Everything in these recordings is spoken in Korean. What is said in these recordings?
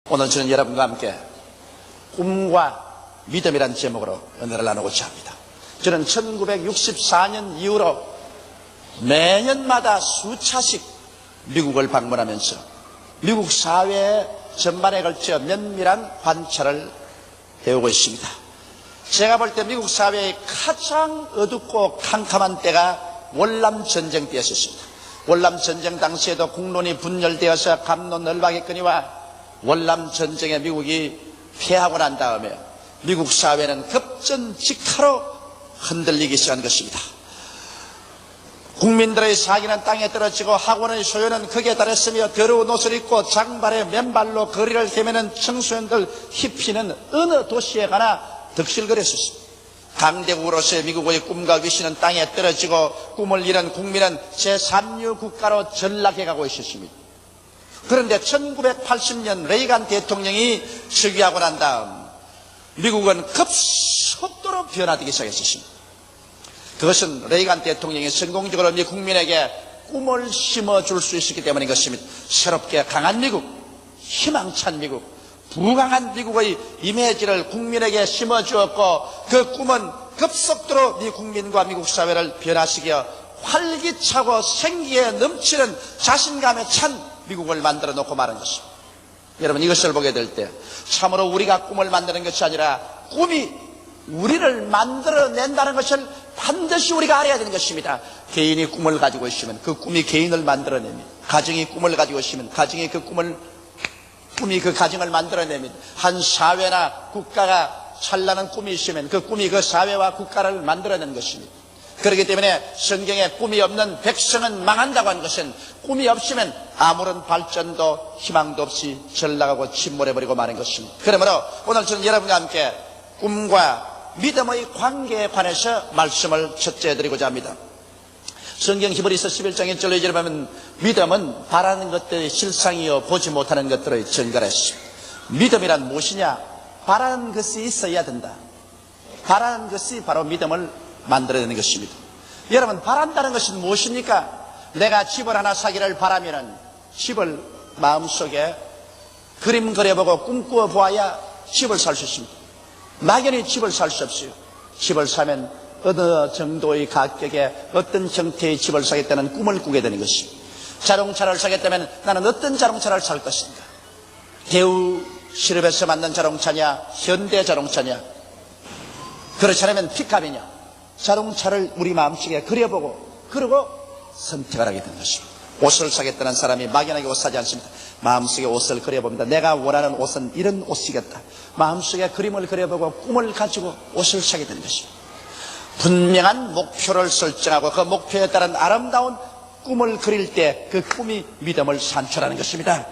오늘 저는 여러분과 함께 꿈과 믿음이란 제목으로 은혜를 나누고자 합니다. 저는 1964년 이후로 매년마다 수차씩 미국을 방문하면서 미국 사회 전반에 걸쳐 면밀한 관찰을 해오고 있습니다. 제가 볼 때 미국 사회의 가장 어둡고 캄캄한 때가 월남전쟁 때였습니다. 월남전쟁 당시에도 국론이 분열되어서 갑론을박했거니와 월남전쟁에 미국이 패하고 난 다음에 미국 사회는 급전직하로 흔들리기 시작한 것입니다. 국민들의 사기는 땅에 떨어지고 학원의 소유는 극에 달했으며 더러운 옷을 입고 장발에 맨발로 거리를 헤매는 청소년들 히피는 어느 도시에 가나 득실거렸습니다. 강대국으로서의 미국의 꿈과 위신은 땅에 떨어지고 꿈을 잃은 국민은 제3류 국가로 전락해가고 있었습니다. 그런데 1980년 레이간 대통령이 즉위하고 난 다음 미국은 급속도로 변화되기 시작했습니다. 그것은 레이간 대통령이 성공적으로 미 국민에게 꿈을 심어줄 수 있었기 때문인 것입니다. 새롭게 강한 미국, 희망찬 미국, 부강한 미국의 이미지를 국민에게 심어주었고 그 꿈은 급속도로 미 국민과 미국 사회를 변화시켜 활기차고 생기에 넘치는 자신감에 찬 미국을 만들어 놓고 마는 것입니다. 여러분, 이것을 보게 될 때 참으로 우리가 꿈을 만드는 것이 아니라 꿈이 우리를 만들어낸다는 것을 반드시 우리가 알아야 되는 것입니다. 개인이 꿈을 가지고 있으면 그 꿈이 개인을 만들어냅니다. 가정이 꿈을 가지고 있으면 가정이 꿈이 그 가정을 만들어냅니다. 한 사회나 국가가 찬란한 꿈이 있으면 그 꿈이 그 사회와 국가를 만들어낸 것입니다. 그렇기 때문에 성경에 꿈이 없는 백성은 망한다고 하는 것은 꿈이 없으면 아무런 발전도 희망도 없이 전락하고 침몰해버리고 마는 것입니다. 그러므로 오늘 저는 여러분과 함께 꿈과 믿음의 관계에 관해서 말씀을 첫째 드리고자 합니다. 성경 히브리서 11장 1절로 2절에 보면 믿음은 바라는 것들의 실상이요 보지 못하는 것들의 증거라 했습니다. 믿음이란 무엇이냐? 바라는 것이 있어야 된다. 바라는 것이 바로 믿음을 만들어내는 것입니다. 여러분, 바란다는 것은 무엇입니까? 내가 집을 하나 사기를 바라면은 집을 마음속에 그림 그려보고 꿈꾸어 보아야 집을 살 수 있습니다. 막연히 집을 살 수 없어요. 집을 사면 어느 정도의 가격에 어떤 형태의 집을 사겠다는 꿈을 꾸게 되는 것입니다. 자동차를 사겠다면 나는 어떤 자동차를 살 것인가? 대우 실업에서 만든 자동차냐? 현대 자동차냐? 그렇지 않으면 픽업이냐? 자동차를 우리 마음속에 그려보고 그러고 선택을 하게 되는 것입니다. 옷을 사겠다는 사람이 막연하게 옷 사지 않습니다. 마음속에 옷을 그려봅니다. 내가 원하는 옷은 이런 옷이겠다. 마음속에 그림을 그려보고 꿈을 가지고 옷을 사게 되는 것입니다. 분명한 목표를 설정하고 그 목표에 따른 아름다운 꿈을 그릴 때 그 꿈이 믿음을 산출하는 것입니다.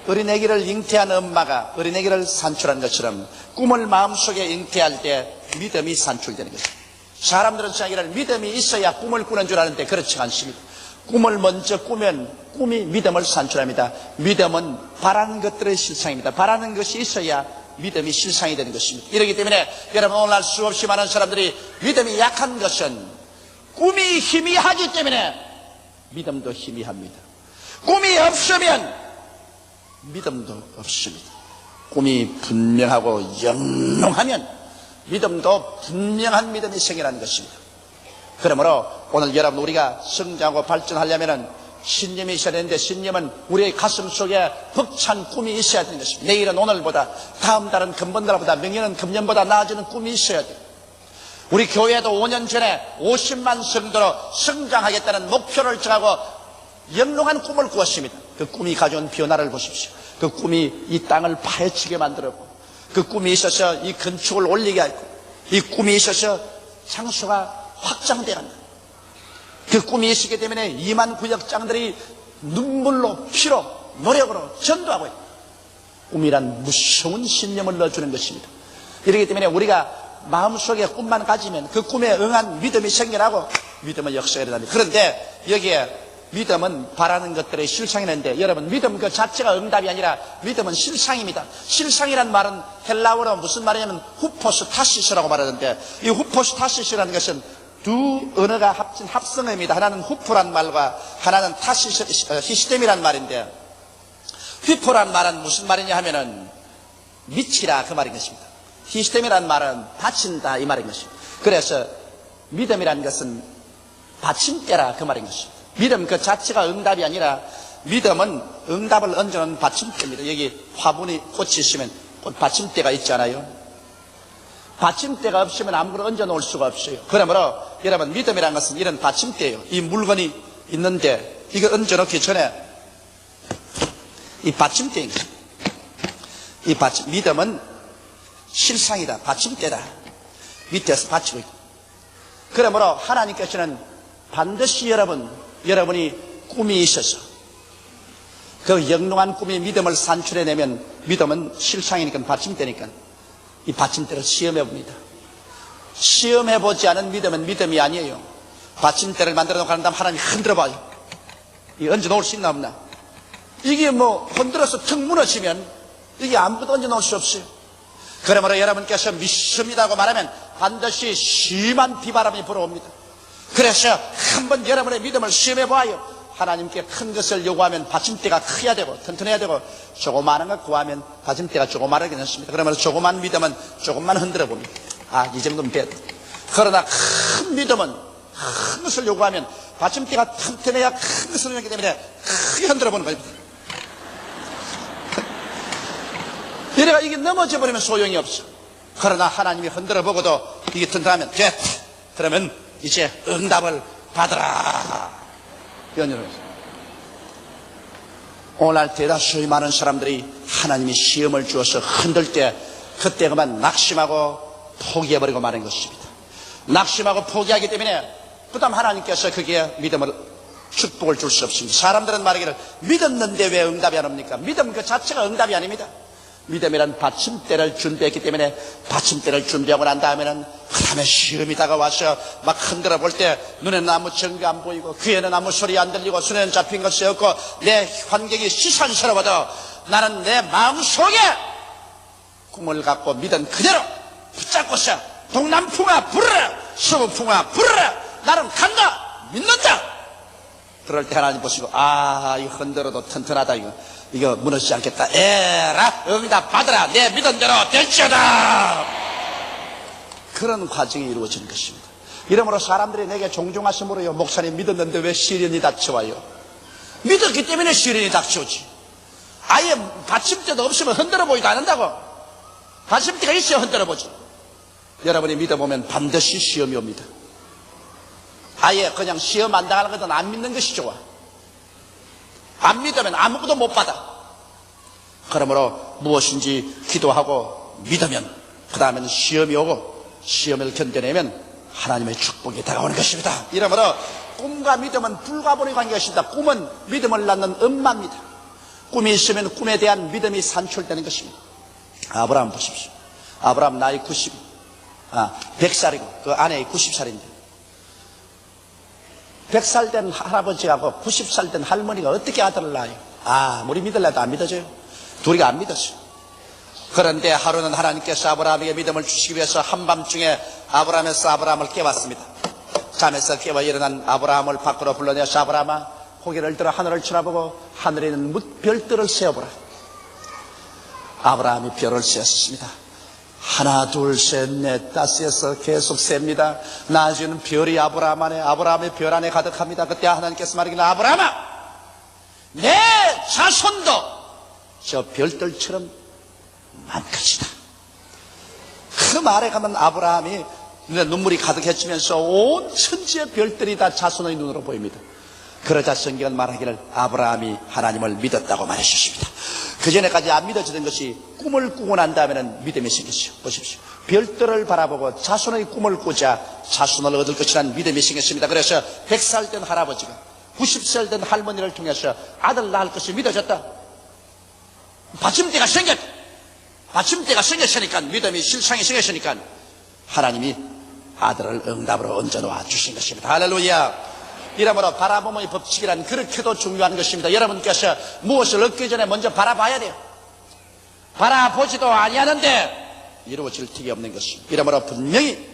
어린애기를 잉태한 엄마가 어린애기를 산출한 것처럼 꿈을 마음속에 잉태할 때 믿음이 산출되는 것입니다. 사람들은 자기를 믿음이 있어야 꿈을 꾸는 줄 아는데 그렇지 않습니다. 꿈을 먼저 꾸면 꿈이 믿음을 산출합니다. 믿음은 바라는 것들의 실상입니다. 바라는 것이 있어야 믿음이 실상이 되는 것입니다. 이렇기 때문에 여러분, 오늘날 수없이 많은 사람들이 믿음이 약한 것은 꿈이 희미하기 때문에 믿음도 희미합니다. 꿈이 없으면 믿음도 없습니다. 꿈이 분명하고 영롱하면 믿음도 분명한 믿음이 생겨나는 것입니다. 그러므로 오늘 여러분, 우리가 성장하고 발전하려면 신념이 있어야 되는데 신념은 우리의 가슴 속에 벅찬 꿈이 있어야 되는 것입니다. 내일은 오늘보다, 다음 달은 금번달보다,明년은 금년보다 나아지는 꿈이 있어야 돼요. 우리 교회도 5년 전에 50만 성도로 성장하겠다는 목표를 정하고 영롱한 꿈을 꾸었습니다. 그 꿈이 가져온 변화를 보십시오. 그 꿈이 이 땅을 파헤치게 만들었고, 그 꿈이 있어서 이 건축을 올리게 하고, 이 꿈이 있어서 장소가 확장되었다. 그 꿈이 있었기 때문에 2만 구역장들이 눈물로 피로 노력으로 전도하고 있다. 꿈이란 무서운 신념을 넣어주는 것입니다. 이렇기 때문에 우리가 마음속에 꿈만 가지면 그 꿈에 응한 믿음이 생겨나고 믿음의 역사가 일어납니다. 그런데 여기에 믿음은 바라는 것들의 실상이는데, 여러분, 믿음 그 자체가 응답이 아니라 믿음은 실상입니다. 실상이란 말은 헬라어로 무슨 말이냐면 후포스타시스라고 말하는데, 이 후포스타시스라는 것은 두 언어가 합친 합성어입니다. 하나는 후프란 말과 하나는 히시뎀이란 말인데, 휘포란 말은 무슨 말이냐 하면은 미치라 그 말인 것입니다. 히시뎀이란 말은 바친다 이 말인 것입니다. 그래서 믿음이란 것은 받침대라 그 말인 것입니다. 믿음 그 자체가 응답이 아니라 믿음은 응답을 얹어놓은 받침대입니다. 여기 화분이 꽃이 있으면 꽃 받침대가 있잖아요. 받침대가 없으면 아무거나 얹어 놓을 수가 없어요. 그러므로 여러분 믿음이라는 것은 이런 받침대예요. 이 물건이 있는데 이거 얹어 놓기 전에 이 받침대인 것입니다. 이 믿음은 실상이다. 받침대다. 밑에서 받치고 있다. 그러므로 하나님께서는 반드시 여러분이 꿈이 있어서 그 영롱한 꿈이 믿음을 산출해내면 믿음은 실상이니까 받침대니까 이 받침대를 시험해 봅니다. 시험해보지 않은 믿음은 믿음이 아니에요. 받침대를 만들어 놓고 한 다음 하나님이 흔들어 봐요. 이 얹어 놓을 수 있나 없나? 이게 뭐 흔들어서 턱 무너지면 이게 아무것도 얹어 놓을 수 없어요. 그러므로 여러분께서 믿습니다고 말하면 반드시 심한 비바람이 불어옵니다. 그래서 한번 여러분의 믿음을 시험해 봐요. 하나님께 큰 것을 요구하면 받침대가 커야 되고 튼튼해야 되고 조그마한 것 구하면 받침대가 조그마하게 되습니다. 그러면 조그만 믿음은 조금만 흔들어 봅니다. 이 정도면 돼. 그러나 큰 믿음은 큰 것을 요구하면 받침대가 튼튼해야 큰 것을 하기 때문에 크게 흔들어 보는 겁니다. 이래가 이게 넘어져 버리면 소용이 없어. 그러나 하나님이 흔들어 보고도 이게 튼튼하면 됐다. 그러면 이제 응답을 받으라. 오늘 대다수의 많은 사람들이 하나님이 시험을 주어서 흔들 때 그때 그만 낙심하고 포기해버리고 마는 것입니다. 낙심하고 포기하기 때문에 부담 하나님께서 그게 믿음을 축복을 줄 수 없습니다. 사람들은 말하기를 믿었는데 왜 응답이 안 옵니까? 믿음 그 자체가 응답이 아닙니다. 믿음이란 받침대를 준비했기 때문에 받침대를 준비하고 난 다음에는 그 다음에 시험이 다가와서 막 흔들어 볼 때 눈에는 아무 증거 안 보이고 귀에는 아무 소리 안 들리고 손에는 잡힌 것이 없고 내 환경이 시선스러워도 나는 내 마음속에 꿈을 갖고 믿은 그대로 붙잡고서 동남풍아 불어라 서북풍아 불어라 나는 간다 믿는다. 그럴 때 하나님 보시고 이거 흔들어도 튼튼하다 이거 무너지지 않겠다. 에라 응답 받으라 내 믿은 대로 될지어다. 그런 과정이 이루어지는 것입니다. 이러므로 사람들이 내게 종종 와서 물어요. 목사님 믿었는데 왜 시련이 닥쳐와요? 믿었기 때문에 시련이 닥쳐오지. 아예 받침대도 없으면 흔들어 보지도 않는다고. 받침대가 있어야 흔들어 보지. 여러분이 믿어보면 반드시 시험이 옵니다. 아예 그냥 시험 안 당하는 것은 안 믿는 것이 좋아. 안 믿으면 아무것도 못 받아. 그러므로 무엇인지 기도하고 믿으면 그 다음에는 시험이 오고 시험을 견뎌내면 하나님의 축복이 다가오는 것입니다. 이러므로 꿈과 믿음은 불가분의 관계가 있습니다. 꿈은 믿음을 낳는 엄마입니다. 꿈이 있으면 꿈에 대한 믿음이 산출되는 것입니다. 아브라함 보십시오. 아브라함 나이 100살이고 그 아내이 90살인데 100살 된 할아버지하고 90살 된 할머니가 어떻게 아들을 낳아요? 아무리 믿으려도 안 믿어져요. 둘이 안 믿었어요. 그런데 하루는 하나님께서 아브라함에게 믿음을 주시기 위해서 한밤중에 아브라함에서 아브라함을 깨웠습니다. 잠에서 깨워 일어난 아브라함을 밖으로 불러내서 아브라함아 고개를 들어 하늘을 쳐다보고 하늘에 있는 별들을 세어보라. 아브라함이 별을 세었습니다. 하나 둘 셋 넷 다섯에서 계속 셉니다. 나중에는 별이 아브라함의 별 안에 가득합니다. 그때 하나님께서 말하기를 아브라함아 내 자손도 저 별들처럼 많것이다. 그 말에 가면 아브라함이 눈에 눈물이 가득해지면서 온 천지의 별들이 다 자손의 눈으로 보입니다. 그러자 성경은 말하기를 아브라함이 하나님을 믿었다고 말해주십니다. 그 전에까지 안 믿어지던 것이 꿈을 꾸고 난 다음에는 믿음이 생겼어요. 보십시오. 별들을 바라보고 자손의 꿈을 꾸자 자손을 얻을 것이라는 믿음이 생겼습니다. 그래서 100살 된 할아버지가 90살 된 할머니를 통해서 아들 낳을 것이 믿어졌다. 받침대가 생겼다. 받침대가 생겼으니까 믿음이 실상이 생겼으니까 하나님이 아들을 응답으로 얹어놓아 주신 것입니다. 할렐루야. 이러므로 바라봄의 법칙이란 그렇게도 중요한 것입니다. 여러분께서 무엇을 얻기 전에 먼저 바라봐야 돼요. 바라보지도 아니하는데 이루어질 틈이 없는 것입니다. 이러므로 분명히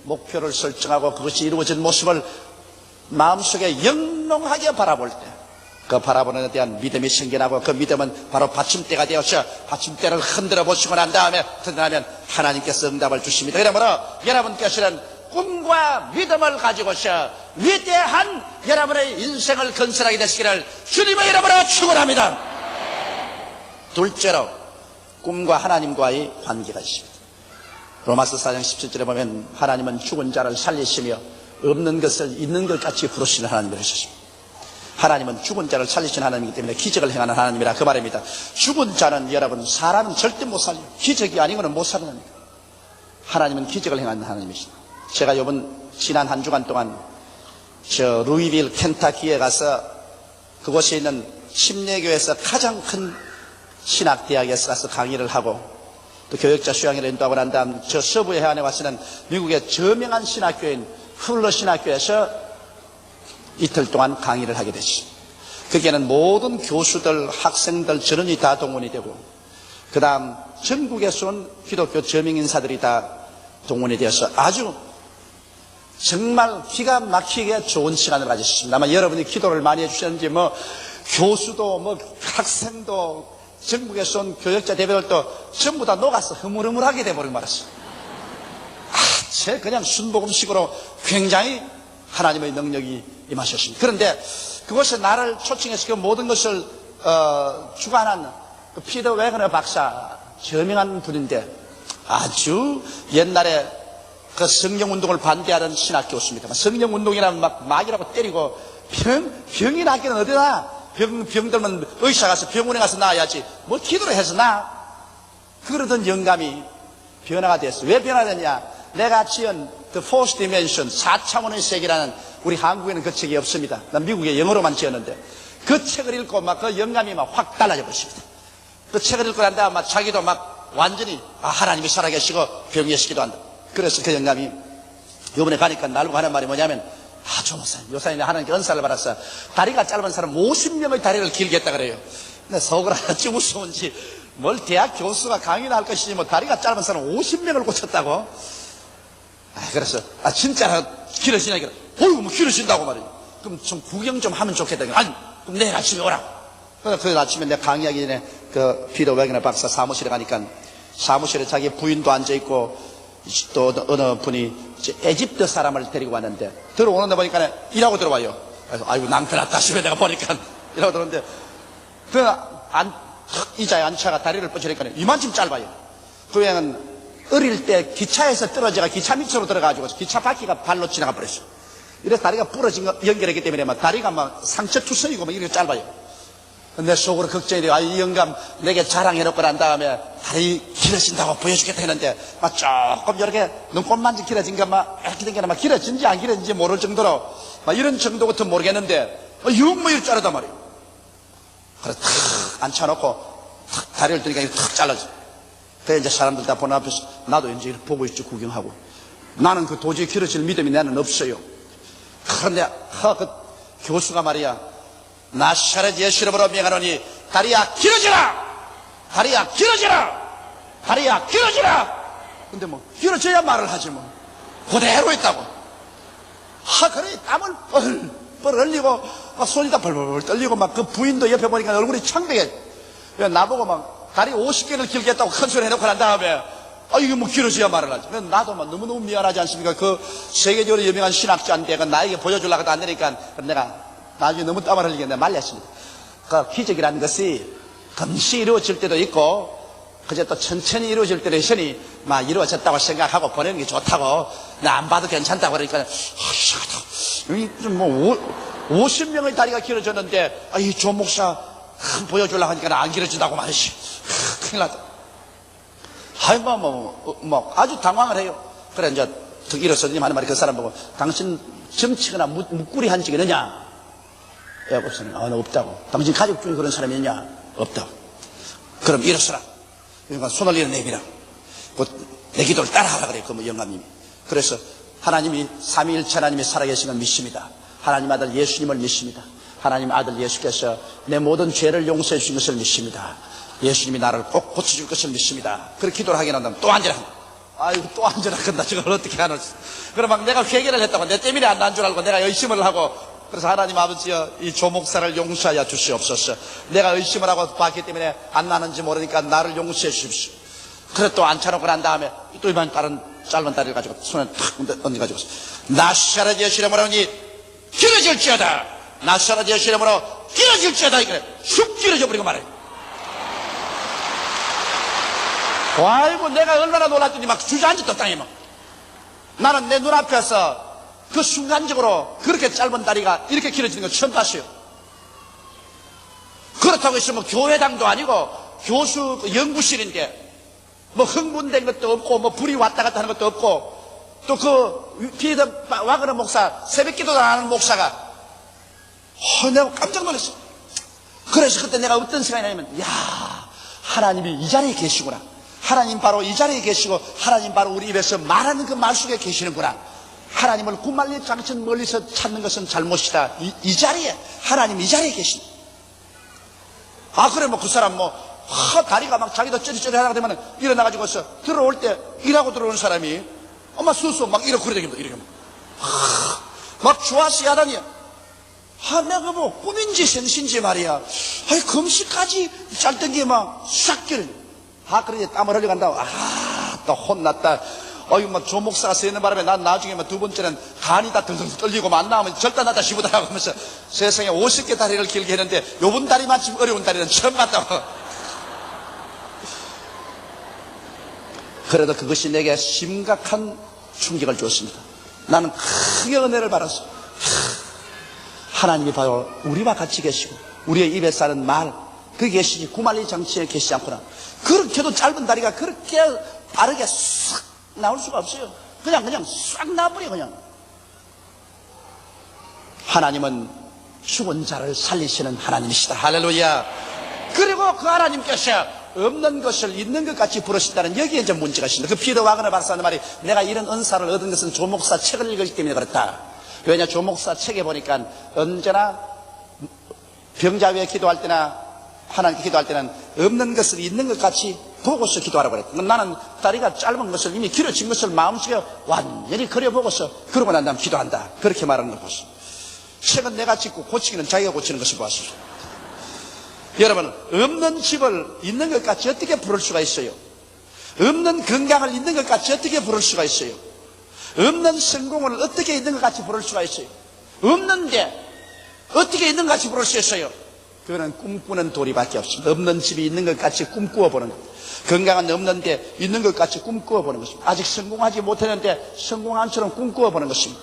목표를 설정하고 그것이 이루어진 모습을 마음속에 영롱하게 바라볼 때 그 바라보는 데 대한 믿음이 생겨나고 그 믿음은 바로 받침대가 되어서 받침대를 흔들어 보시고 난 다음에 드러나면 하나님께서 응답을 주십니다. 그러므로 여러분께서는 꿈과 믿음을 가지고서 위대한 여러분의 인생을 건설하게 되시기를 주님의 이름으로 축원합니다. 둘째로 꿈과 하나님과의 관계가 있습니다. 로마서 4장 17절에 보면 하나님은 죽은 자를 살리시며 없는 것을 있는 것 같이 부르시는 하나님이십니다. 하나님은 죽은 자를 살리시는 하나님이기 때문에 기적을 행하는 하나님이라 그 말입니다. 죽은 자는 여러분 사람은 절대 못 살려요. 기적이 아니고는 못 살아납니다. 하나님은 기적을 행하는 하나님이십니다. 제가 지난 한 주간 동안 루이빌 켄타키에 가서 그곳에 있는 침례교회에서 가장 큰 신학대학에서 가서 강의를 하고 또 교역자 수양회를 인도하고 난 다음 저 서부의 해안에 와서는 미국의 저명한 신학교인 훌러 신학교에서 이틀 동안 강의를 하게 됐죠. 거기에는 모든 교수들, 학생들, 전원이 다 동원이 되고 그 다음 전국에서 온 기독교 저명인사들이 다 동원이 되어서 아주 정말 기가 막히게 좋은 시간을 가졌습니다. 아마 여러분이 기도를 많이 해주셨는지 교수도 학생도 전국에서 온 교역자 대표들도 전부 다 녹아서 흐물흐물하게 돼버리고 말았어요. 그냥 순복음식으로 굉장히 하나님의 능력이 임하셨습니다. 그런데 그것에 나를 초청해서 그 모든 것을 주관한 피터 웨거너 박사, 저명한 분인데 아주 옛날에 그 성령운동을 반대하는 신학교수입니다. 성령운동이라면 막이라고 때리고 병이 낫기는 어디나 병 들면 의사 가서 병원에 가서 나아야지 기도를 해서 그러던 영감이 변화가 됐어요. 왜 변화됐냐? 내가 지은 The Fourth Dimension 4차원의 세계라는 우리 한국에는 그 책이 없습니다. 난 미국에 영어로만 지었는데 그 책을 읽고 그 영감이 확 달라져 버렸습니다. 그 책을 읽고 난 다음에 자기도 완전히 하나님이 살아계시고 병癒시기도 한다. 그래서 그 영감이 이번에 가니까 날고 하는 말이 뭐냐면 요사님 하나님께 은사를 받았어. 다리가 짧은 사람 50명의 다리를 길게 했다 그래요. 근데 속을 하나쯤 무서운지 대학 교수가 강의나 할 것이지 다리가 짧은 사람 50명을 고쳤다고. 그래서 진짜 길어지냐 어이구 길어진다고 말이에요. 그럼 좀 구경 좀 하면 좋겠다. 아니 그럼 내일 아침에 오라. 그 아침에 내가 강의하기 전에 그 피터 웨거너 박사 사무실에 가니까 사무실에 자기 부인도 앉아있고 또 어느 분이 에집트 사람을 데리고 왔는데 들어오는데 보니까 일하고 들어와요. 그래서 아이고 낭패났다 싶어 내가 보니까 일하고 들어오는데 의자에 앉혀가 다리를 뻗치니까 이만큼 짧아요. 그 여행은 어릴 때 기차에서 떨어져가 기차 밑으로 들어가지고 기차 바퀴가 발로 지나가 버렸어. 이래서 다리가 부러진 거 연결했기 때문에 다리가 상처투성이고 이렇게 짧아요. 내 속으로 걱정이 돼요. 이 영감 내게 자랑해놓고 난 다음에 다리 길어진다고 보여주겠다 했는데 조금 이렇게 눈곱만지 길어진가 이렇게 된 게 길어진지 안 길어진지 모를 정도로 이런 정도 같은 모르겠는데 이렇게 자르단 말이에요. 그래서 탁 앉혀놓고 다리를 드니까 탁 잘라져. 그래 이제 사람들 다 보는 앞에서 나도 이제 보고 있지 구경하고. 나는 그 도저히 길어질 믿음이 나는 없어요. 그런데 그 교수가 말이야 나사렛 예수 이름으로 명하노니 다리야 길어지라! 다리야 길어지라! 다리야 길어지라! 근데 길어져야 말을 하지 그대로 있다고. 그래 땀을 뻘 흘리고 손이 다 벌벌 떨리고 그 부인도 옆에 보니까 얼굴이 창백해. 나보고 다리 50개를 길게 했다고 큰 소리 해놓고 난 다음에 이거 길어져야 말을 하지. 나도 너무너무 미안하지 않습니까? 그 세계적으로 유명한 신학자인데 나에게 보여주려고 안 되니까 내가 나중에 너무 땀을 흘리게 내가 말렸습니다. 그 기적이라는 것이 금시 이루어질 때도 있고 그저 또 천천히 이루어질 때도 있으니 이루어졌다고 생각하고 보내는 게 좋다고 나 안 봐도 괜찮다고 그러니까 50명의 다리가 길어졌는데 이 조 목사 보여주려고 하니까 안 길어진다고 말이지. 큰일 났다. 아주 당황을 해요. 그래 이제 더 일어서더니 하는 말이 그 사람 보고 당신 점치거나 묵구리 한 적이 있느냐? 없으니 없다고. 당신 가족 중에 그런 사람이 있냐? 없다고. 그럼 일어서라. 그러니까 손을 내밀어. 내 기도를 따라하라 그래. 그 영감님이. 그래서 하나님이 삼위일체 하나님이 살아계신 걸 믿습니다. 하나님 아들 예수님을 믿습니다. 하나님 아들 예수께서 내 모든 죄를 용서해 주신 것을 믿습니다. 예수님이 나를 꼭 고쳐줄 것을 믿습니다. 그렇게 기도를 하게 된다면 또 앉으라. 아이고 또 앉으라 건다. 저걸 어떻게 하노. 그럼 막 내가 회개를 했다고 내 때문에 안 난 줄 알고 내가 의심을 하고, 그래서 하나님 아버지여 이 조목사를 용서하여 주시옵소서. 내가 의심을 하고 봤기 때문에 안 나는지 모르니까 나를 용서해 주십시오. 그래 또 앉혀놓고 난 다음에 또 이번 다른 짧은 다리를 가지고 손에 탁 얹어가지고 나사렛 예수의 이름으로 길어질지어다. 나사렛 예수의 이름으로 길어질지어다. 이래 쑥 길어져 버리고 말해. 아이고 내가 얼마나 놀랐더니 막 주저앉았다 땅에 막. 나는 내 눈앞에서 그 순간적으로 그렇게 짧은 다리가 이렇게 길어지는 걸 처음 봤어요. 그렇다고 해서 뭐 교회당도 아니고 교수 연구실인데 뭐 흥분된 것도 없고 뭐 불이 왔다 갔다 하는 것도 없고, 또 그 피더 와그너 목사 새벽 기도도 안 하는 목사가 내가 깜짝 놀랐어. 그래서 그때 내가 어떤 생각이 나냐면, 야, 하나님이 이 자리에 계시구나. 하나님 바로 이 자리에 계시고 하나님 바로 우리 입에서 말하는 그 말 속에 계시는구나. 하나님을 구말리 장천 멀리서 찾는 것은 잘못이다. 이 자리에 하나님 이 자리에 계신. 아 그래 뭐 그 사람 뭐 다리가 막 자기도 쩌리쩌리 하다가 되면 일어나가지고서 들어올 때 일하고 들어오는 사람이 엄마 수수 막 이러고 그러다닙니다. 이렇게 막 좋아서 야단이야. 내가 뭐 꿈인지 생신지 말이야. 금시까지 짧던 게 막 싹 길어. 그러니 땀을 흘려간다고. 또 혼났다. 막 조목사가 세는 바람에 난 나중에 두 번째는 간이 다 덜덜 떨리고 안 나오면 절단하다 싶으다고 하면서 세상에 50개 다리를 길게 했는데 요번 다리만 지금 어려운 다리는 처음 봤다고. 그래도 그것이 내게 심각한 충격을 주었습니다. 나는 크게 은혜를 받았어. 하나님이 바로 우리와 같이 계시고 우리의 입에 싸는 말 그게 계시지 구말리 장치에 계시지 않구나. 그렇게도 짧은 다리가 그렇게 빠르게 싹 나올 수가 없어요. 그냥 싹 나버려. 그냥 하나님은 죽은 자를 살리시는 하나님이시다. 할렐루야. 그리고 그 하나님께서 없는 것을 있는 것 같이 부르신다는 여기에 이제 문제가 있습니다. 그 피더 와그너 박사는 말이, 내가 이런 은사를 얻은 것은 조목사 책을 읽었기 때문에 그렇다. 왜냐, 조목사 책에 보니까 언제나 병자 위에 기도할 때나 하나님께 기도할 때는 없는 것을 있는 것 같이 보고서 기도하라고 그랬다. 나는 다리가 짧은 것을 이미 길어진 것을 마음속에 완전히 그려보고서 그러고 난 다음 기도한다. 그렇게 말하는 걸 보았어. 책은 내가 짓고 고치기는 자기가 고치는 것을 보았습니다. 여러분, 없는 집을 있는 것 같이 어떻게 부를 수가 있어요? 없는 건강을 있는 것 같이 어떻게 부를 수가 있어요? 없는 성공을 어떻게 있는 것 같이 부를 수가 있어요? 없는데 어떻게 있는 것 같이 부를 수 있어요? 그거는 꿈꾸는 도리밖에 없습니다. 없는 집이 있는 것 같이 꿈꾸어 보는 것. 건강은 없는데 있는 것 같이 꿈꾸어 보는 것입니다. 아직 성공하지 못했는데 성공한 처럼 꿈꾸어 보는 것입니다.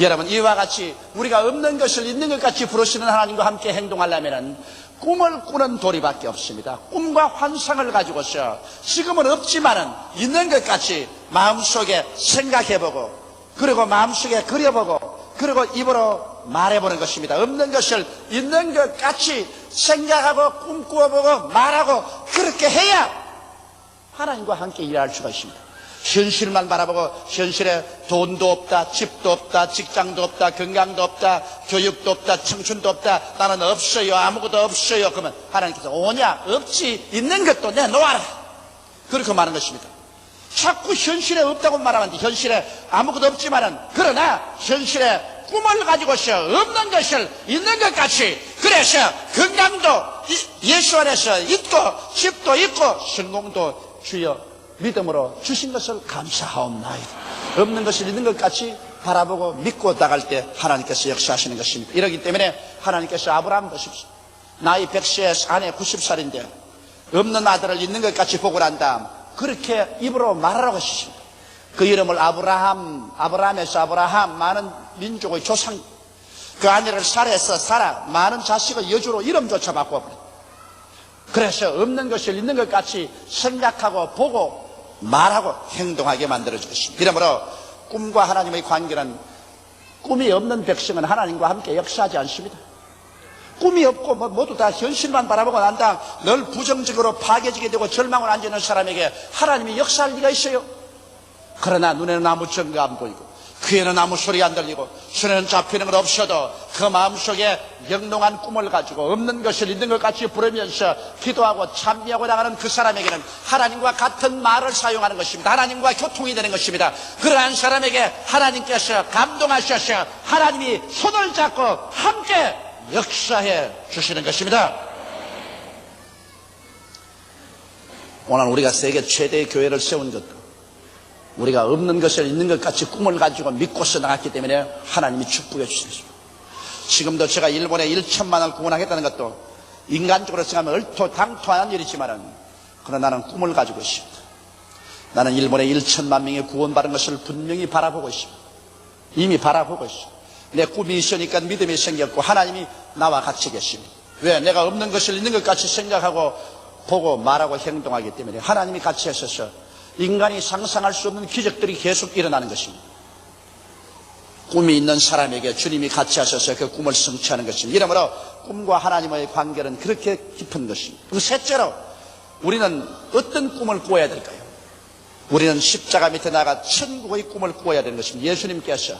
여러분, 이와 같이 우리가 없는 것을 있는 것 같이 부르시는 하나님과 함께 행동하려면 꿈을 꾸는 도리밖에 없습니다. 꿈과 환상을 가지고서 지금은 없지만은 있는 것 같이 마음속에 생각해보고, 그리고 마음속에 그려보고, 그리고 입으로 말해보는 것입니다. 없는 것을 있는 것 같이 생각하고 꿈꾸어보고 말하고 그렇게 해야 하나님과 함께 일할 수가 있습니다. 현실만 바라보고 현실에 돈도 없다, 집도 없다, 직장도 없다, 건강도 없다, 교육도 없다, 청춘도 없다, 나는 없어요, 아무것도 없어요. 그러면 하나님께서 오냐? 없지, 있는 것도 내놓아라. 그렇게 말하는 것입니다. 자꾸 현실에 없다고 말하는데 현실에 아무것도 없지만은, 그러나 현실에 꿈을 가지고서 없는 것을 있는 것 같이, 그래서 건강도 예수 안에서 있고 집도 있고 성공도 주여 믿음으로 주신 것을 감사하옵나이다. 없는 것을 있는 것 같이 바라보고 믿고 나갈 때 하나님께서 역사하시는 것입니다. 이러기 때문에 하나님께서 아브라함 보십시오. 나이 100세 아내 90살인데 없는 아들을 있는 것 같이 보고 난 다음 그렇게 입으로 말하라고 하십니다. 그 이름을 아브라함에서 아브라함, 많은 민족의 조상, 그 아내를 사라해서 사라, 많은 자식의 여주로 이름조차 바꿔버렸다. 그래서 없는 것을 있는 것 같이 생각하고 보고 말하고 행동하게 만들어줄 것입니다. 이러므로 꿈과 하나님의 관계는, 꿈이 없는 백성은 하나님과 함께 역사하지 않습니다. 꿈이 없고 모두 다 현실만 바라보고 난 다음 늘 부정적으로 파괴지게 되고 절망을 안지는 사람에게 하나님이 역사할 리가 있어요? 그러나 눈에는 아무 증거 안 보이고 귀에는 아무 소리 안 들리고 손에는 잡히는 것 없어도 그 마음속에 영롱한 꿈을 가지고 없는 것을 있는 것 같이 부르면서 기도하고 찬미하고 나가는 그 사람에게는 하나님과 같은 말을 사용하는 것입니다. 하나님과 교통이 되는 것입니다. 그러한 사람에게 하나님께서 감동하셔서 하나님이 손을 잡고 함께 역사해 주시는 것입니다. 오늘 우리가 세계 최대의 교회를 세운 것도 우리가 없는 것을 있는 것 같이 꿈을 가지고 믿고서 나갔기 때문에 하나님이 축복해 주셨습니다. 지금도 제가 일본에 1천만 원을 구원하겠다는 것도 인간적으로 생각하면 얼토당토한 일이지만은 그러나 나는 꿈을 가지고 있습니다. 나는 일본에 1천만 명이 구원받은 것을 분명히 바라보고 있습니다. 이미 바라보고 있습니다. 내 꿈이 있으니까 믿음이 생겼고 하나님이 나와 같이 계십니다. 왜? 내가 없는 것을 있는 것 같이 생각하고 보고 말하고 행동하기 때문에 하나님이 같이 하셔서 인간이 상상할 수 없는 기적들이 계속 일어나는 것입니다. 꿈이 있는 사람에게 주님이 같이 하셔서 그 꿈을 성취하는 것입니다. 이러므로 꿈과 하나님의 관계는 그렇게 깊은 것입니다. 그리고 셋째로 우리는 어떤 꿈을 꾸어야 될까요? 우리는 십자가 밑에 나가 천국의 꿈을 꾸어야 되는 것입니다. 예수님께서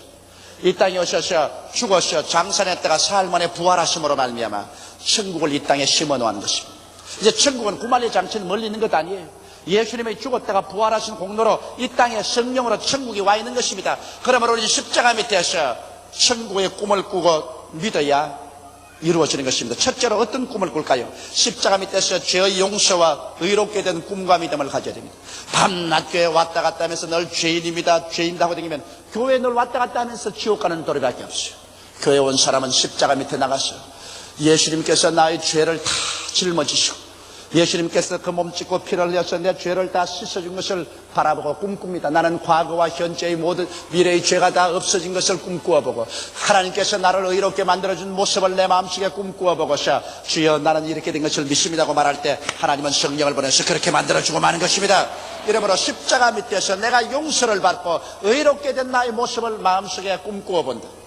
이 땅에 오셔서 죽어서 장사했다가 사흘 만에 부활하심으로 말미암아 천국을 이 땅에 심어놓은 것입니다. 이제 천국은 구만리 장치는 멀리 있는 것 아니에요. 예수님이 죽었다가 부활하신 공로로 이 땅에 성령으로 천국이 와 있는 것입니다. 그러므로 우리 십자가 밑에서 천국의 꿈을 꾸고 믿어야 이루어지는 것입니다. 첫째로 어떤 꿈을 꿀까요? 십자가 밑에서 죄의 용서와 의롭게 된 꿈과 믿음을 가져야 됩니다. 밤낮 교회 왔다 갔다 하면서 늘 죄인입니다, 죄인다 하고 다니면 교회 늘 왔다 갔다 하면서 지옥 가는 도리밖에 없어요. 교회 온 사람은 십자가 밑에 나가서 예수님께서 나의 죄를 다 짊어지시고 예수님께서 그 몸 찢고 피를 흘려서 내 죄를 다 씻어준 것을 바라보고 꿈꿉니다. 나는 과거와 현재의 모든 미래의 죄가 다 없어진 것을 꿈꾸어보고 하나님께서 나를 의롭게 만들어준 모습을 내 마음속에 꿈꾸어보고서 주여 나는 이렇게 된 것을 믿습니다고 말할 때 하나님은 성령을 보내서 그렇게 만들어주고 마는 것입니다. 이러므로 십자가 밑에서 내가 용서를 받고 의롭게 된 나의 모습을 마음속에 꿈꾸어본다.